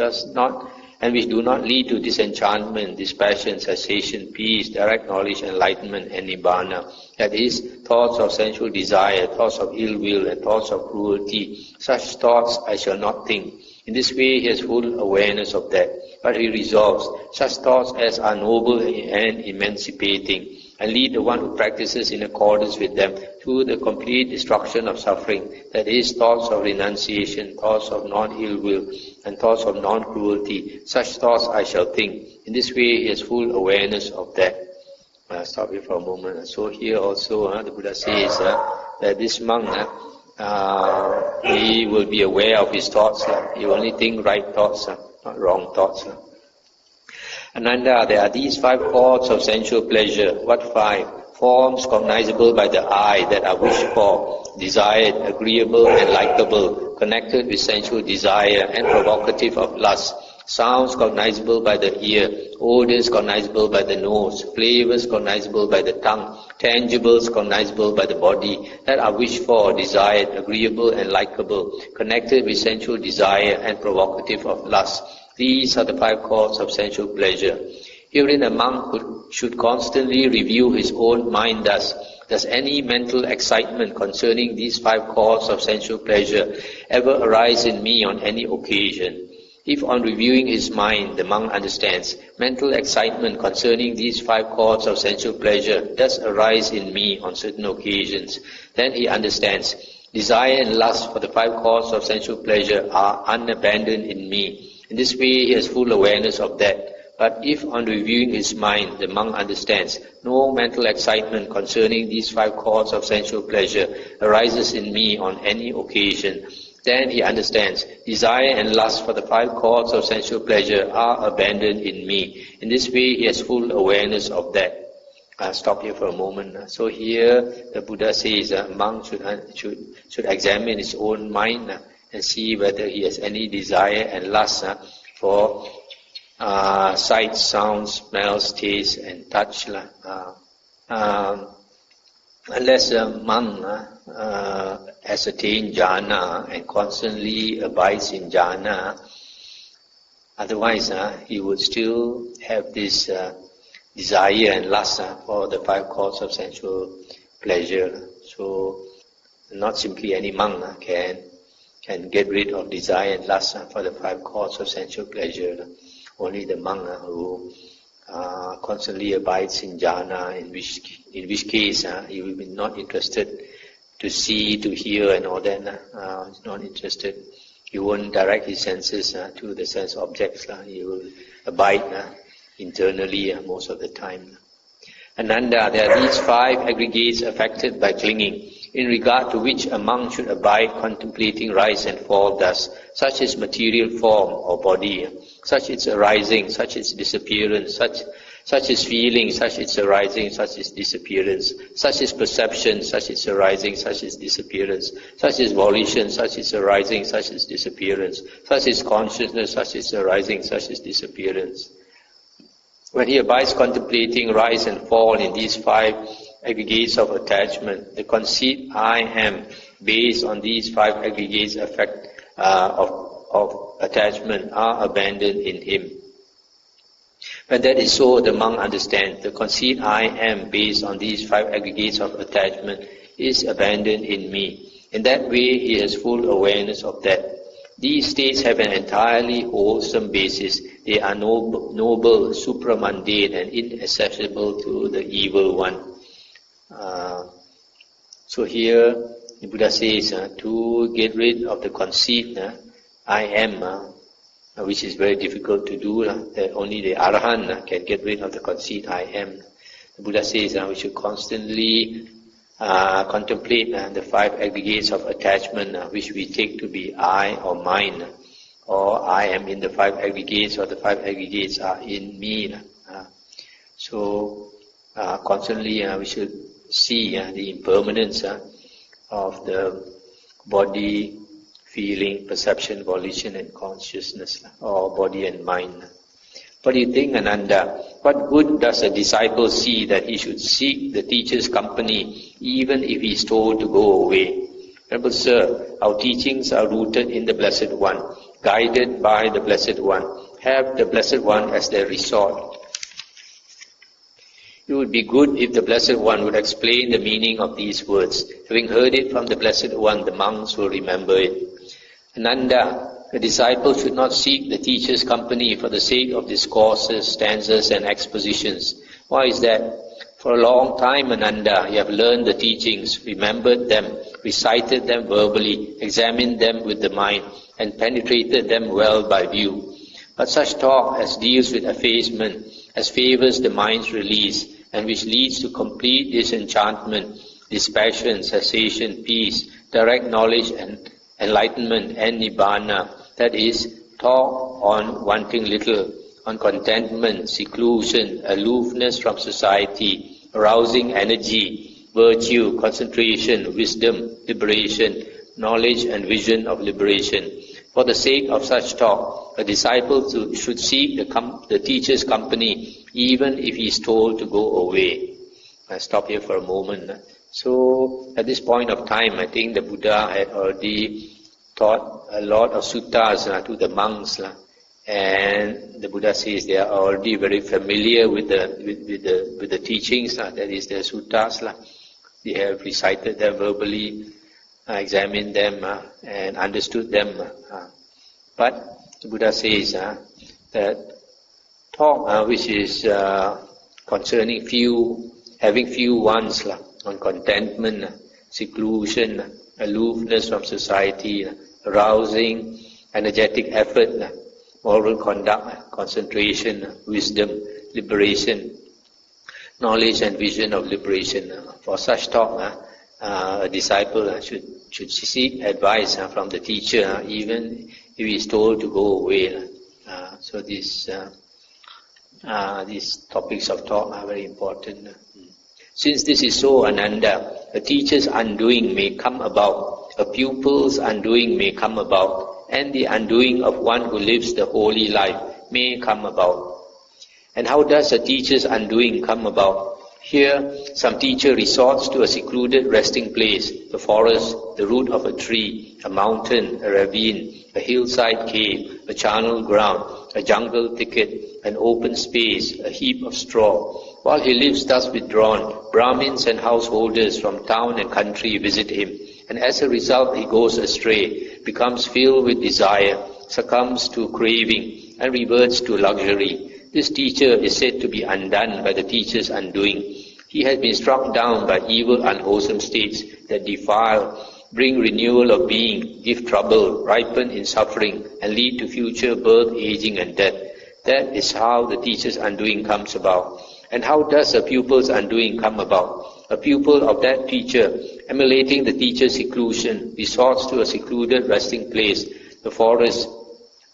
do not lead to disenchantment, dispassion, cessation, peace, direct knowledge, enlightenment, and nibbana. That is, thoughts of sensual desire, thoughts of ill will, and thoughts of cruelty. Such thoughts I shall not think. In this way he has full awareness of that. But he resolves such thoughts as are noble and emancipating, and lead the one who practices in accordance with them to the complete destruction of suffering. That is, thoughts of renunciation, thoughts of non-ill will, and thoughts of non-cruelty. Such thoughts I shall think. In this way he has full awareness of that. Stop here for a moment. So here also the Buddha says that this monk, he will be aware of his thoughts. He will only think right thoughts, not wrong thoughts. Ananda, there are these 5 chords of sensual pleasure. What 5? Forms cognizable by the eye that are wished for, desired, agreeable and likable, connected with sensual desire and provocative of lust. Sounds cognizable by the ear, odors cognizable by the nose, flavors cognizable by the tongue, tangibles cognizable by the body, that are wished for, desired, agreeable and likable, connected with sensual desire and provocative of lust. These are the 5 chords of sensual pleasure. Herein a monk should constantly review his own mind thus. Does any mental excitement concerning these 5 chords of sensual pleasure ever arise in me on any occasion? If on reviewing his mind the monk understands, mental excitement concerning these 5 chords of sensual pleasure does arise in me on certain occasions, then he understands, desire and lust for the 5 chords of sensual pleasure are unabandoned in me. In this way he has full awareness of that. But if on reviewing his mind the monk understands, no mental excitement concerning these 5 chords of sensual pleasure arises in me on any occasion, Then he understands, desire and lust for the 5 chords of sensual pleasure are abandoned in me. In this way, he has full awareness of that. I'll stop here for a moment. So here, the Buddha says a monk should examine his own mind and see whether he has any desire and lust for sight, sound, smells, taste, and touch. Unless a monk has attained jhana and constantly abides in jhana, otherwise he would still have this desire and lust for the 5 chords of sensual pleasure. So not simply any monk can get rid of desire and lust for the 5 chords of sensual pleasure. Only the monk who constantly abides in jhana, in which case he will be not interested to see, to hear and all that. He's not interested. He won't direct his senses to the sense objects. He will abide internally most of the time. Ananda, there are these 5 aggregates affected by clinging, in regard to which a monk should abide contemplating rise and fall thus. Such is material form or body, such its arising, such its disappearance, such is feeling, such its arising, such is disappearance, such is perception, such its arising, such is disappearance, such is volition, such is arising, such is disappearance, such is consciousness, such is arising, such is disappearance. When he abides contemplating rise and fall in these 5 aggregates of attachment, the conceit I am based on these 5 aggregates of attachment are abandoned in him. When that is so, the monk understands the conceit I am based on these 5 aggregates of attachment is abandoned in me. In that way, he has full awareness of that. These states have an entirely wholesome basis. They are noble, supramundane, and inaccessible to the evil one. So here, the Buddha says, to get rid of the conceit, I am, which is very difficult to do, that only the Arahant can get rid of the conceit I am. The Buddha says we should constantly contemplate the 5 aggregates of attachment which we take to be I or mine, or I am in the 5 aggregates, or the 5 aggregates are in me. So constantly we should see the impermanence of the body, feeling, perception, volition and consciousness, or body and mind. What do you think, Ananda? What good does a disciple see that he should seek the teacher's company even if he is told to go away? Venerable Sir, our teachings are rooted in the Blessed One, guided by the Blessed One, have the Blessed One as their resort. It would be good if the Blessed One would explain the meaning of these words. Having heard it from the Blessed One, the monks will remember it. Ananda, the disciple should not seek the teacher's company for the sake of discourses, stanzas and expositions. Why is that? For a long time, Ananda, you have learned the teachings, remembered them, recited them verbally, examined them with the mind, and penetrated them well by view. But such talk as deals with effacement, as favors the mind's release, and which leads to complete disenchantment, dispassion, cessation, peace, direct knowledge and enlightenment and nibbana, that is, talk on wanting little, on contentment, seclusion, aloofness from society, arousing energy, virtue, concentration, wisdom, liberation, knowledge and vision of liberation. For the sake of such talk, a disciple should seek the teacher's company even if he is told to go away. I'll stop here for a moment. So at this point of time, I think the Buddha had already taught a lot of suttas to the monks, and the Buddha says they are already very familiar with the teachings. That is the suttas. They have recited them verbally, examined them, and understood them. But the Buddha says that talk which is concerning having few ones on contentment, seclusion, aloofness from society, arousing, energetic effort, moral conduct, concentration, wisdom, liberation, knowledge and vision of liberation. For such talk, a disciple should seek advice from the teacher, even if he is told to go away. So these topics of talk are very important. Since this is so, Ananda, a teacher's undoing may come about, a pupil's undoing may come about, and the undoing of one who lives the holy life may come about. And how does a teacher's undoing come about? Here, some teacher resorts to a secluded resting place, the forest, the root of a tree, a mountain, a ravine, a hillside cave, a charnel ground, a jungle thicket, an open space, a heap of straw. While he lives thus withdrawn, Brahmins and householders from town and country visit him, and as a result he goes astray, becomes filled with desire, succumbs to craving, and reverts to luxury. This teacher is said to be undone by the teacher's undoing. He has been struck down by evil, unwholesome states that defile, bring renewal of being, give trouble, ripen in suffering, and lead to future birth, aging, and death. That is how the teacher's undoing comes about. And how does a pupil's undoing come about? A pupil of that teacher, emulating the teacher's seclusion, resorts to a secluded resting place, the forest,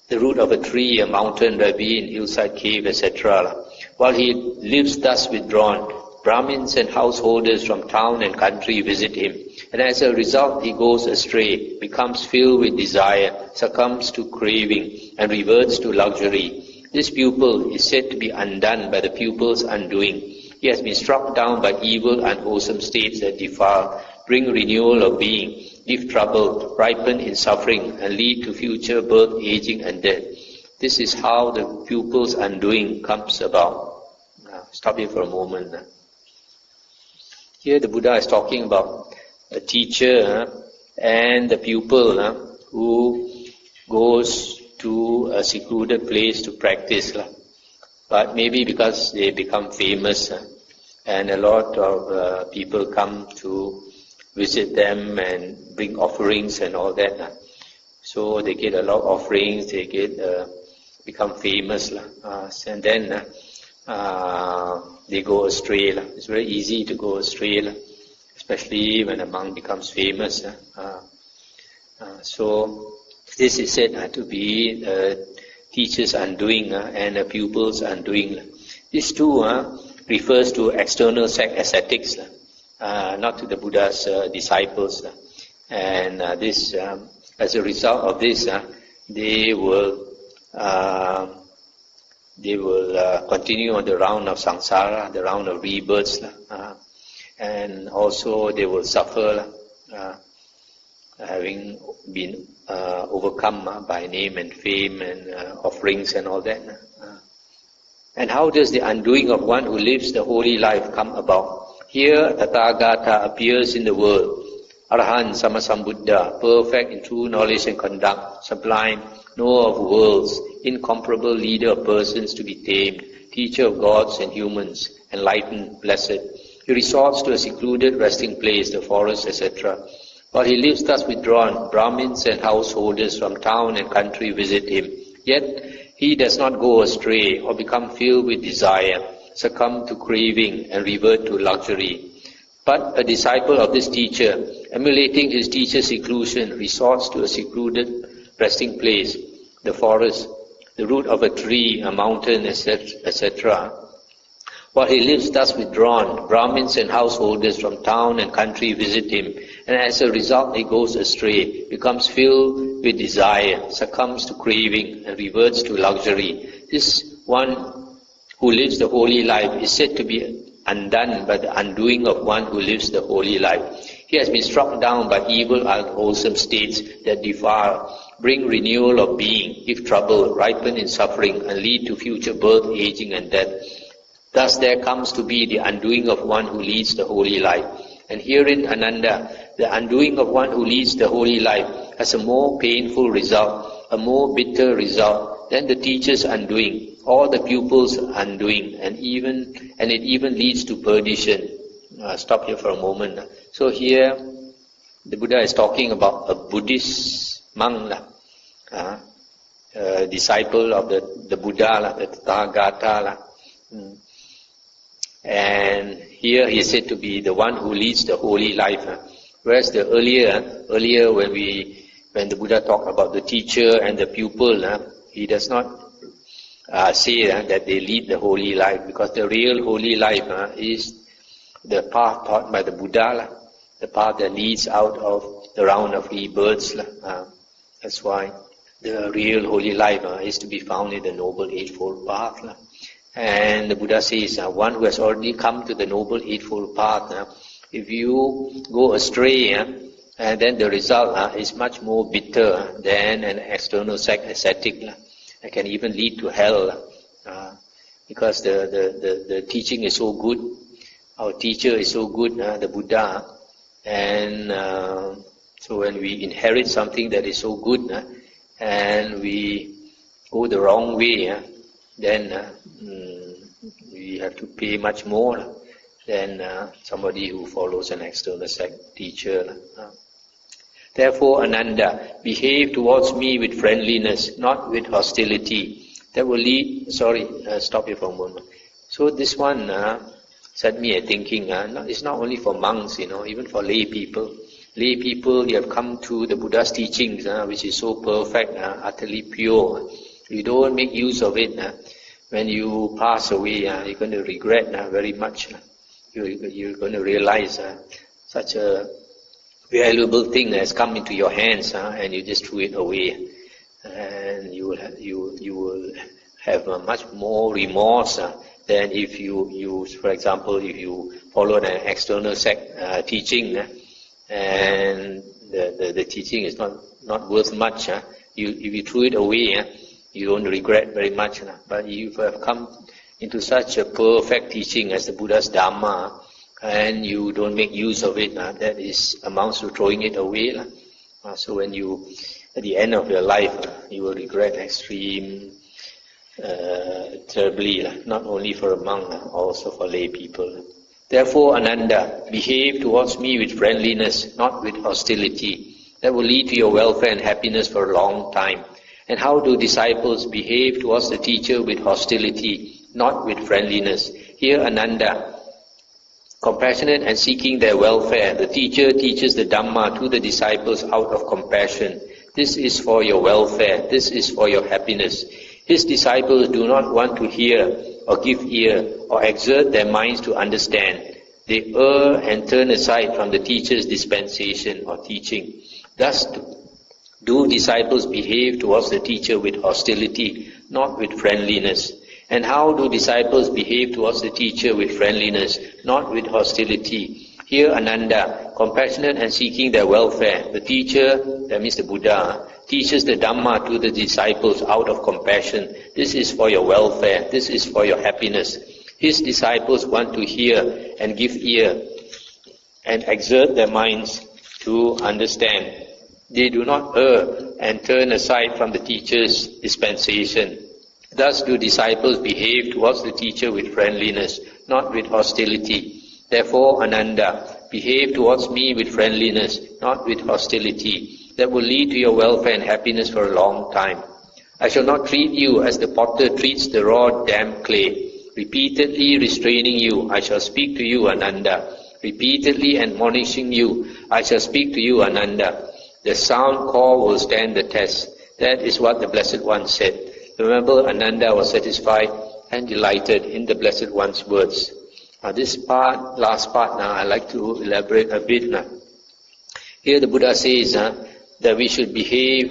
the root of a tree, a mountain, ravine, hillside cave, etc. While he lives thus withdrawn, Brahmins and householders from town and country visit him, and as a result he goes astray, becomes filled with desire, succumbs to craving, and reverts to luxury. This pupil is said to be undone by the pupil's undoing. He has been struck down by evil, unwholesome states that defile, bring renewal of being, give trouble, ripen in suffering, and lead to future birth, aging, and death. This is how the pupil's undoing comes about. Now, stop here for a moment. Here the Buddha is talking about a teacher and the pupil who goes to a secluded place to practice. But maybe because they become famous and a lot of people come to visit them and bring offerings and all that. So they get a lot of offerings, they get become famous. And then they go astray. It's very easy to go astray, especially when a monk becomes famous. So this is said to be a teacher's undoing and a pupil's undoing. These two refers to external ascetics, not to the Buddha's disciples. And this, as a result of this, they will continue on the round of samsara, the round of rebirths, and also they will suffer, having been overcome by name and fame and offerings and all that. And how does the undoing of one who lives the holy life come about? Here Tathagata appears in the world, Arahant Sammasambuddha, perfect in true knowledge and conduct, sublime, knower of worlds, incomparable leader of persons to be tamed, teacher of gods and humans, enlightened, blessed. He resorts to a secluded resting place, the forest, etc. While he lives thus withdrawn, Brahmins and householders from town and country visit him. Yet he does not go astray or become filled with desire, succumb to craving and revert to luxury. But a disciple of this teacher, emulating his teacher's seclusion, resorts to a secluded resting place, the forest, the root of a tree, a mountain, etc. While he lives thus withdrawn, Brahmins and householders from town and country visit him, and as a result he goes astray, becomes filled with desire, succumbs to craving, and reverts to luxury. This one who lives the holy life is said to be undone by the undoing of one who lives the holy life. He has been struck down by evil, unwholesome states that defile, bring renewal of being, give trouble, ripen in suffering, and lead to future birth, aging, and death. Thus there comes to be the undoing of one who leads the holy life. And herein, Ananda, the undoing of one who leads the holy life has a more painful result, a more bitter result than the teacher's undoing, or the pupil's undoing, and it even leads to perdition. Stop here for a moment. So here, the Buddha is talking about a Buddhist monk, a disciple of the Buddha, the Tathagata. And here he is said to be the one who leads the holy life. Whereas the earlier when the Buddha talked about the teacher and the pupil, he does not say that they lead the holy life, because the real holy life is the path taught by the Buddha, the path that leads out of the round of rebirths. That's why the real holy life is to be found in the Noble Eightfold Path. And the Buddha says, one who has already come to the Noble Eightfold Path, if you go astray, and then the result is much more bitter than an external ascetic. It can even lead to hell, because the teaching is so good. Our teacher is so good, the Buddha, and so when we inherit something that is so good, and we go the wrong way, then we have to pay much more than somebody who follows an external teacher. Therefore, Ananda, behave towards me with friendliness, not with hostility. That will lead... stop here for a moment. So this one set me a thinking. It's not only for monks, even for lay people. Lay people, you have come to the Buddha's teachings, which is so perfect, utterly pure. You don't make use of it. When you pass away, you're going to regret very much. You're going to realize such a valuable thing has come into your hands, and you just threw it away, and you will have much more remorse than if you, for example, if you followed an external teaching, and the teaching is not worth much. If you threw it away, you don't regret very much. But if you have come into such a perfect teaching as the Buddha's Dhamma, and you don't make use of it, that amounts to throwing it away. So when you, at the end of your life, you will regret extreme, terribly, not only for a monk, also for lay people. Therefore, Ananda, behave towards me with friendliness, not with hostility. That will lead to your welfare and happiness for a long time. And how do disciples behave towards the teacher with hostility, not with friendliness? Here, Ananda, compassionate and seeking their welfare, the teacher teaches the Dhamma to the disciples out of compassion. This is for your welfare, this is for your happiness. His disciples do not want to hear or give ear or exert their minds to understand. They err and turn aside from the teacher's dispensation or teaching. Thus do disciples behave towards the teacher with hostility, not with friendliness. And how do disciples behave towards the teacher with friendliness, not with hostility? Here, Ananda, compassionate and seeking their welfare, the teacher, that means the Buddha, teaches the Dhamma to the disciples out of compassion. This is for your welfare, this is for your happiness. His disciples want to hear and give ear and exert their minds to understand. They do not err and turn aside from the teacher's dispensation. Thus do disciples behave towards the teacher with friendliness, not with hostility. Therefore, Ananda, behave towards me with friendliness, not with hostility. That will lead to your welfare and happiness for a long time. I shall not treat you as the potter treats the raw damp clay. Repeatedly restraining you, I shall speak to you, Ananda. Repeatedly admonishing you, I shall speak to you, Ananda. The sound call will stand the test. That is what the Blessed One said. Remember, Ananda was satisfied and delighted in the Blessed One's words. This part, last part now, I'd like to elaborate a bit now. Here the Buddha says that we should behave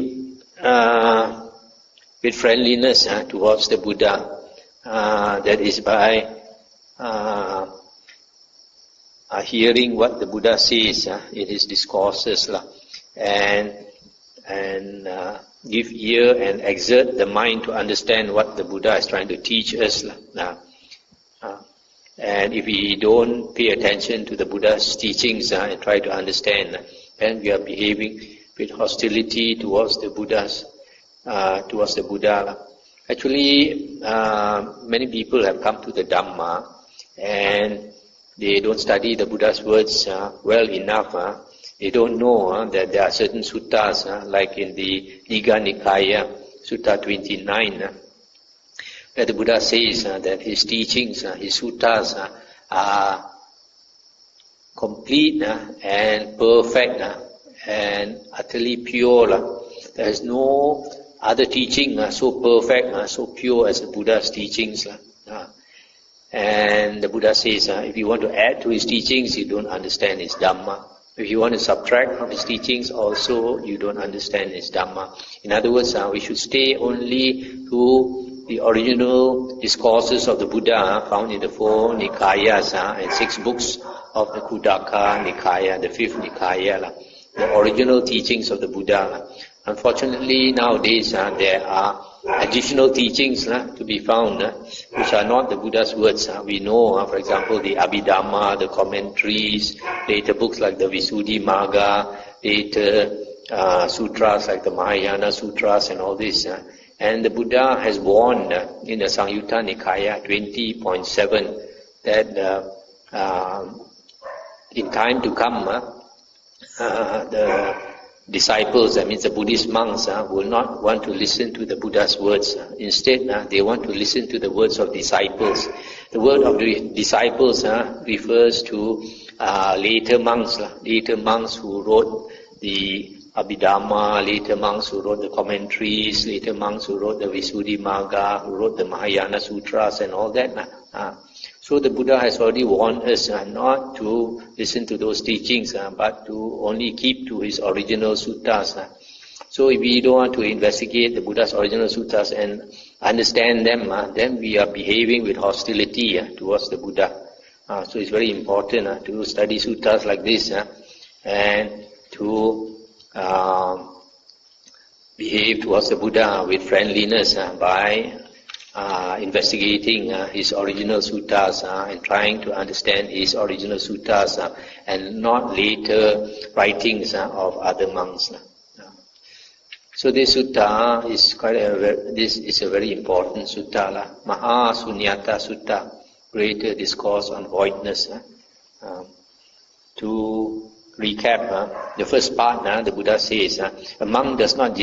with friendliness towards the Buddha. That is by hearing what the Buddha says in his discourses, and give ear and exert the mind to understand what the Buddha is trying to teach us. And if we don't pay attention to the Buddha's teachings and try to understand, then we are behaving with hostility towards the Buddha. Actually, many people have come to the Dhamma and they don't study the Buddha's words well enough. They don't know that there are certain suttas, like in the Nikāya, Sutta 29, where the Buddha says that his teachings, his suttas are complete and perfect and utterly pure. There is no other teaching so perfect, so pure as the Buddha's teachings. And the Buddha says, if you want to add to his teachings, you don't understand his Dhamma. If you want to subtract from his teachings, also you don't understand his Dhamma. In other words, we should stay only to the original discourses of the Buddha found in the 4 Nikāyas and 6 books of the Khuddaka Nikāya, the 5th Nikāya, the original teachings of the Buddha. Unfortunately, nowadays there are additional teachings to be found which are not the Buddha's words. We know, for example, the Abhidhamma, the commentaries, later books like the Visuddhimagga, later sutras like the Mahayana sutras and all this. And the Buddha has warned in the Samyutta Nikāya 20.7 that in time to come, the disciples, that means the Buddhist monks, will not want to listen to the Buddha's words. Instead, they want to listen to the words of disciples. The word of the disciples refers to later monks who wrote the Abhidhamma, later monks who wrote the commentaries, later monks who wrote the Visuddhimagga, who wrote the Mahayana sutras and all that. So the Buddha has already warned us not to listen to those teachings, but to only keep to his original suttas. So if we don't want to investigate the Buddha's original suttas and understand them, then we are behaving with hostility towards the Buddha. So it's very important to study suttas like this and to behave towards the Buddha with friendliness by investigating his original suttas and trying to understand his original suttas and not later writings of other monks. So this sutta is this is a very important sutta, Mahasunnata Sutta, Greater Discourse on Voidness. To recap, the first part, the Buddha says, a monk does not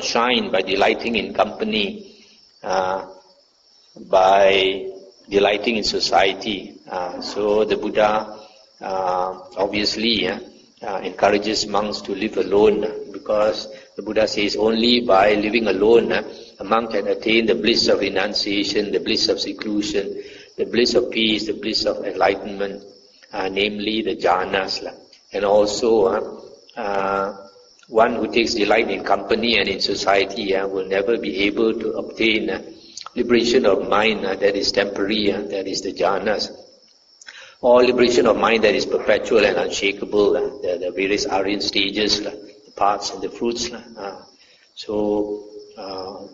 shine by delighting in company, by delighting in society. So the Buddha obviously encourages monks to live alone, because the Buddha says only by living alone a monk can attain the bliss of renunciation, the bliss of seclusion, the bliss of peace, the bliss of enlightenment, namely the jhanas. And also one who takes delight in company and in society will never be able to obtain liberation of mind that is temporary, that is the jhanas, or liberation of mind that is perpetual and unshakable, the various Aryan stages, the paths and the fruits. So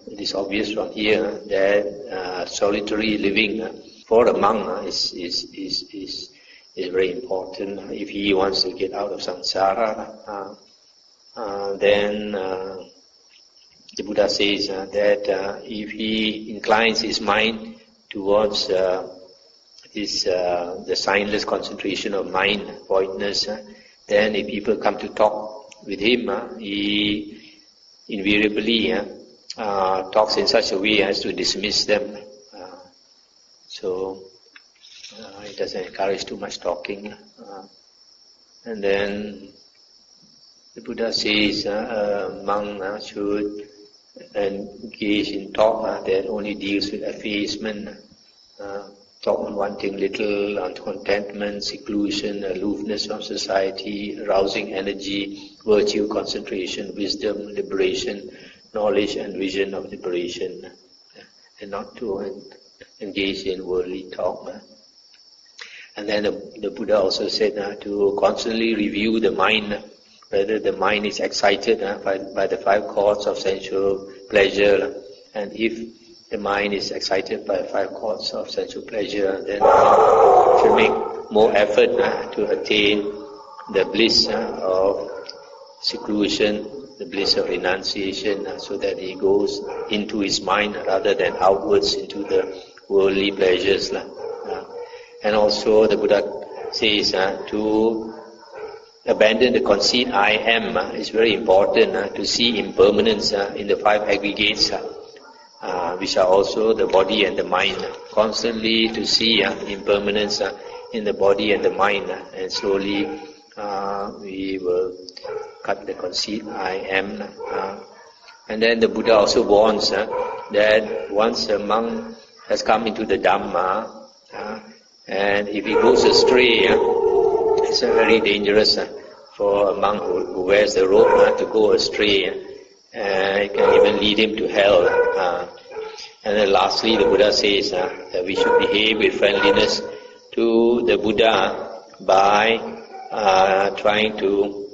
it is obvious from here that solitary living for a monk is very important if he wants to get out of samsara. Then the Buddha says that if he inclines his mind towards the signless concentration of mind, voidness, then if people come to talk with him, he invariably talks in such a way as to dismiss them. So it doesn't encourage too much talking. And then the Buddha says a monk should engage in talk that only deals with effacement, talk on wanting little, on contentment, seclusion, aloofness from society, arousing energy, virtue, concentration, wisdom, liberation, knowledge and vision of liberation, and not to engage in worldly talk. And then the Buddha also said to constantly review the mind, whether the mind is excited by the 5 chords of sensual pleasure, and if the mind is excited by 5 chords of sensual pleasure, then one should make more effort to attain the bliss of seclusion, the bliss of renunciation, so that he goes into his mind rather than outwards into the worldly pleasures. And also the Buddha says to abandon the conceit I am is very important, to see impermanence in the 5 aggregates. which are also the body and the mind. Constantly to see impermanence in the body and the mind, and slowly we will cut the conceit, I am. And then the Buddha also warns that once a monk has come into the Dhamma, and if he goes astray, it's very dangerous for a monk who wears the robe to go astray. It can even lead him to hell. And then lastly, the Buddha says that we should behave with friendliness to the Buddha by trying to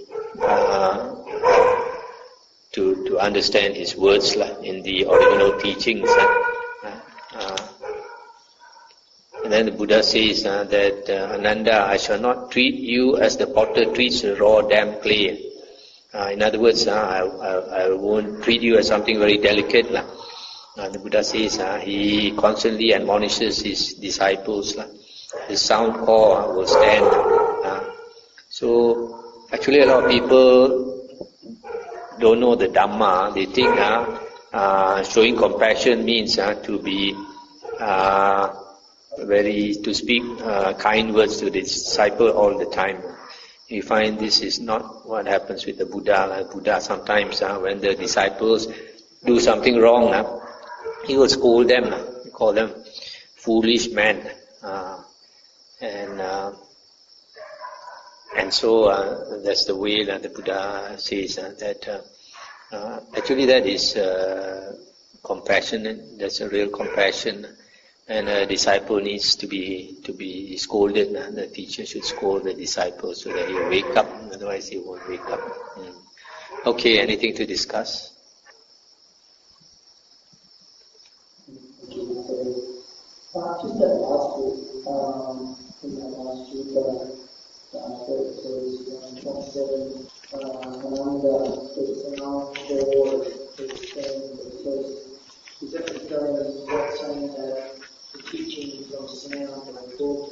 understand his words in the original teachings. And then the Buddha says that Ananda, I shall not treat you as the potter treats the raw damp clay. In other words, I won't treat you as something very delicate. The Buddha says he constantly admonishes his disciples. His sound call will stand. So actually a lot of people don't know the Dhamma. They think showing compassion means to be to speak kind words to the disciple all the time. You find this is not what happens with the Buddha. Buddha sometimes, when the disciples do something wrong, he will scold them. He call them foolish men, and so that's the way that the Buddha says that. Actually, that is compassion. That's a real compassion. And a disciple needs to be scolded. The teacher should scold the disciple so that he'll wake up. Otherwise, he won't wake up. Okay, anything to discuss? Just that last week, in that last week, the 27, Ananda is now for extending the place. Is that referring to saying that the teaching from sound and thought?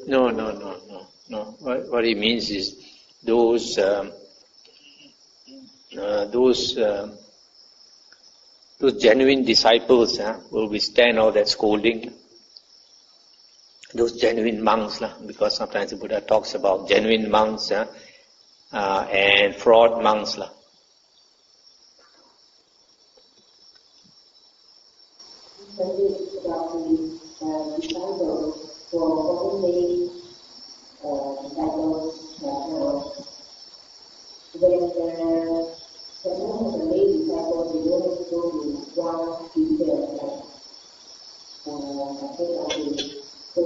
No. What he means is those genuine disciples will withstand all that scolding. Those genuine monks, because sometimes the Buddha talks about genuine monks and fraud monks. About the disciples for modern-day disciples when most of the lay disciples they don't go to one detail so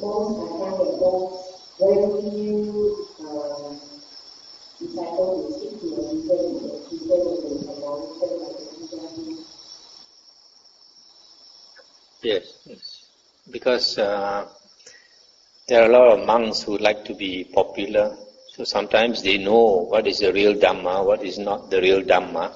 most I find that most very few disciples will stick to a detail. Yes. Because there are a lot of monks who like to be popular. So sometimes they know what is the real Dhamma, what is not the real Dhamma.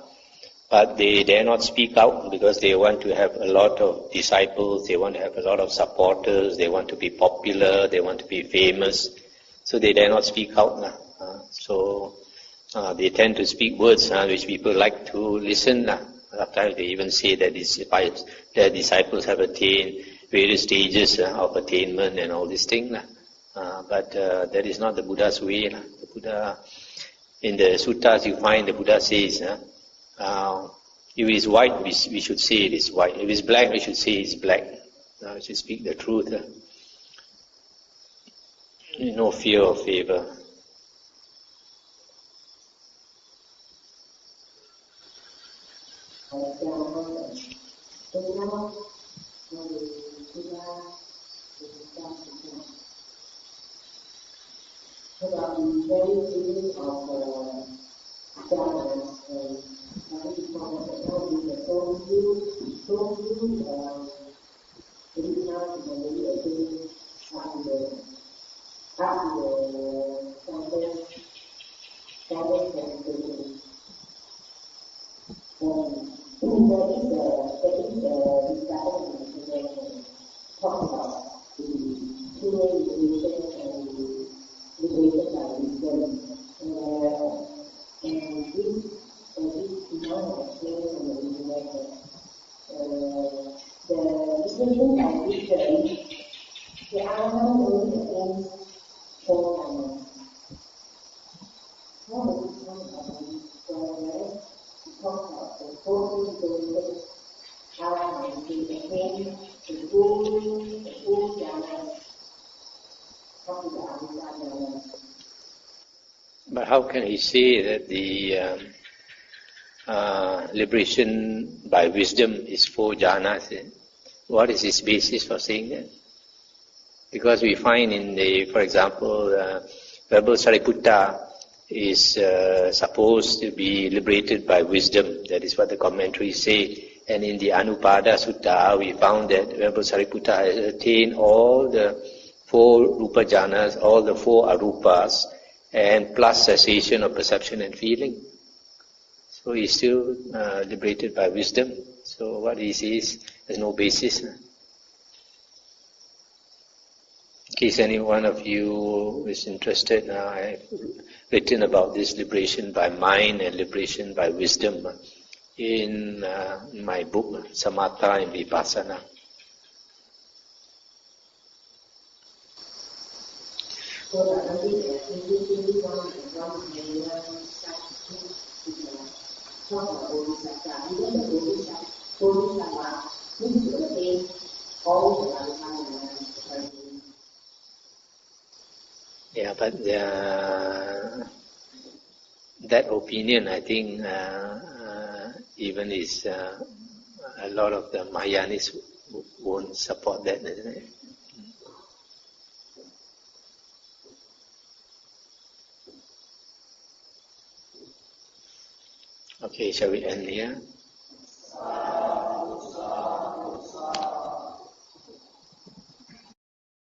But they dare not speak out because they want to have a lot of disciples, they want to have a lot of supporters, they want to be popular, they want to be famous. So they dare not speak out. So they tend to speak words which people like to listen. Sometimes they even say that their disciples have attained various stages of attainment and all these things. But that is not the Buddha's way. The Buddha, in the suttas you find the Buddha says, if it is white, we should say it is white. If it is black, we should say it is black. We should speak the truth. No fear or favor. About the very beginning of Dhammas and how we call it the soul view, the now to the again after the talk about the two-way relation and liberated by wisdom. And this phenomenon explains from the United how can he say that the liberation by wisdom is 4 jhanas? What is his basis for saying that? Because we find in the, for example, Venerable Sariputta is supposed to be liberated by wisdom. That is what the commentaries say. And in the Anupada Sutta, we found that Venerable Sariputta has attained all the 4 rupa jhanas, all the 4 arupas, and plus cessation of perception and feeling. So he is still liberated by wisdom. So what he says has no basis. In case any one of you is interested, I've written about this liberation by mind and liberation by wisdom in my book, Samatha and Vipassana. So that I think that in this one talk about Bodhisattva, even the Bodhisattva needs to attain all the lifetime. Yeah, but that opinion, I think, even is a lot of the Mahayanists won't support that, isn't it? Okay, shall we end here?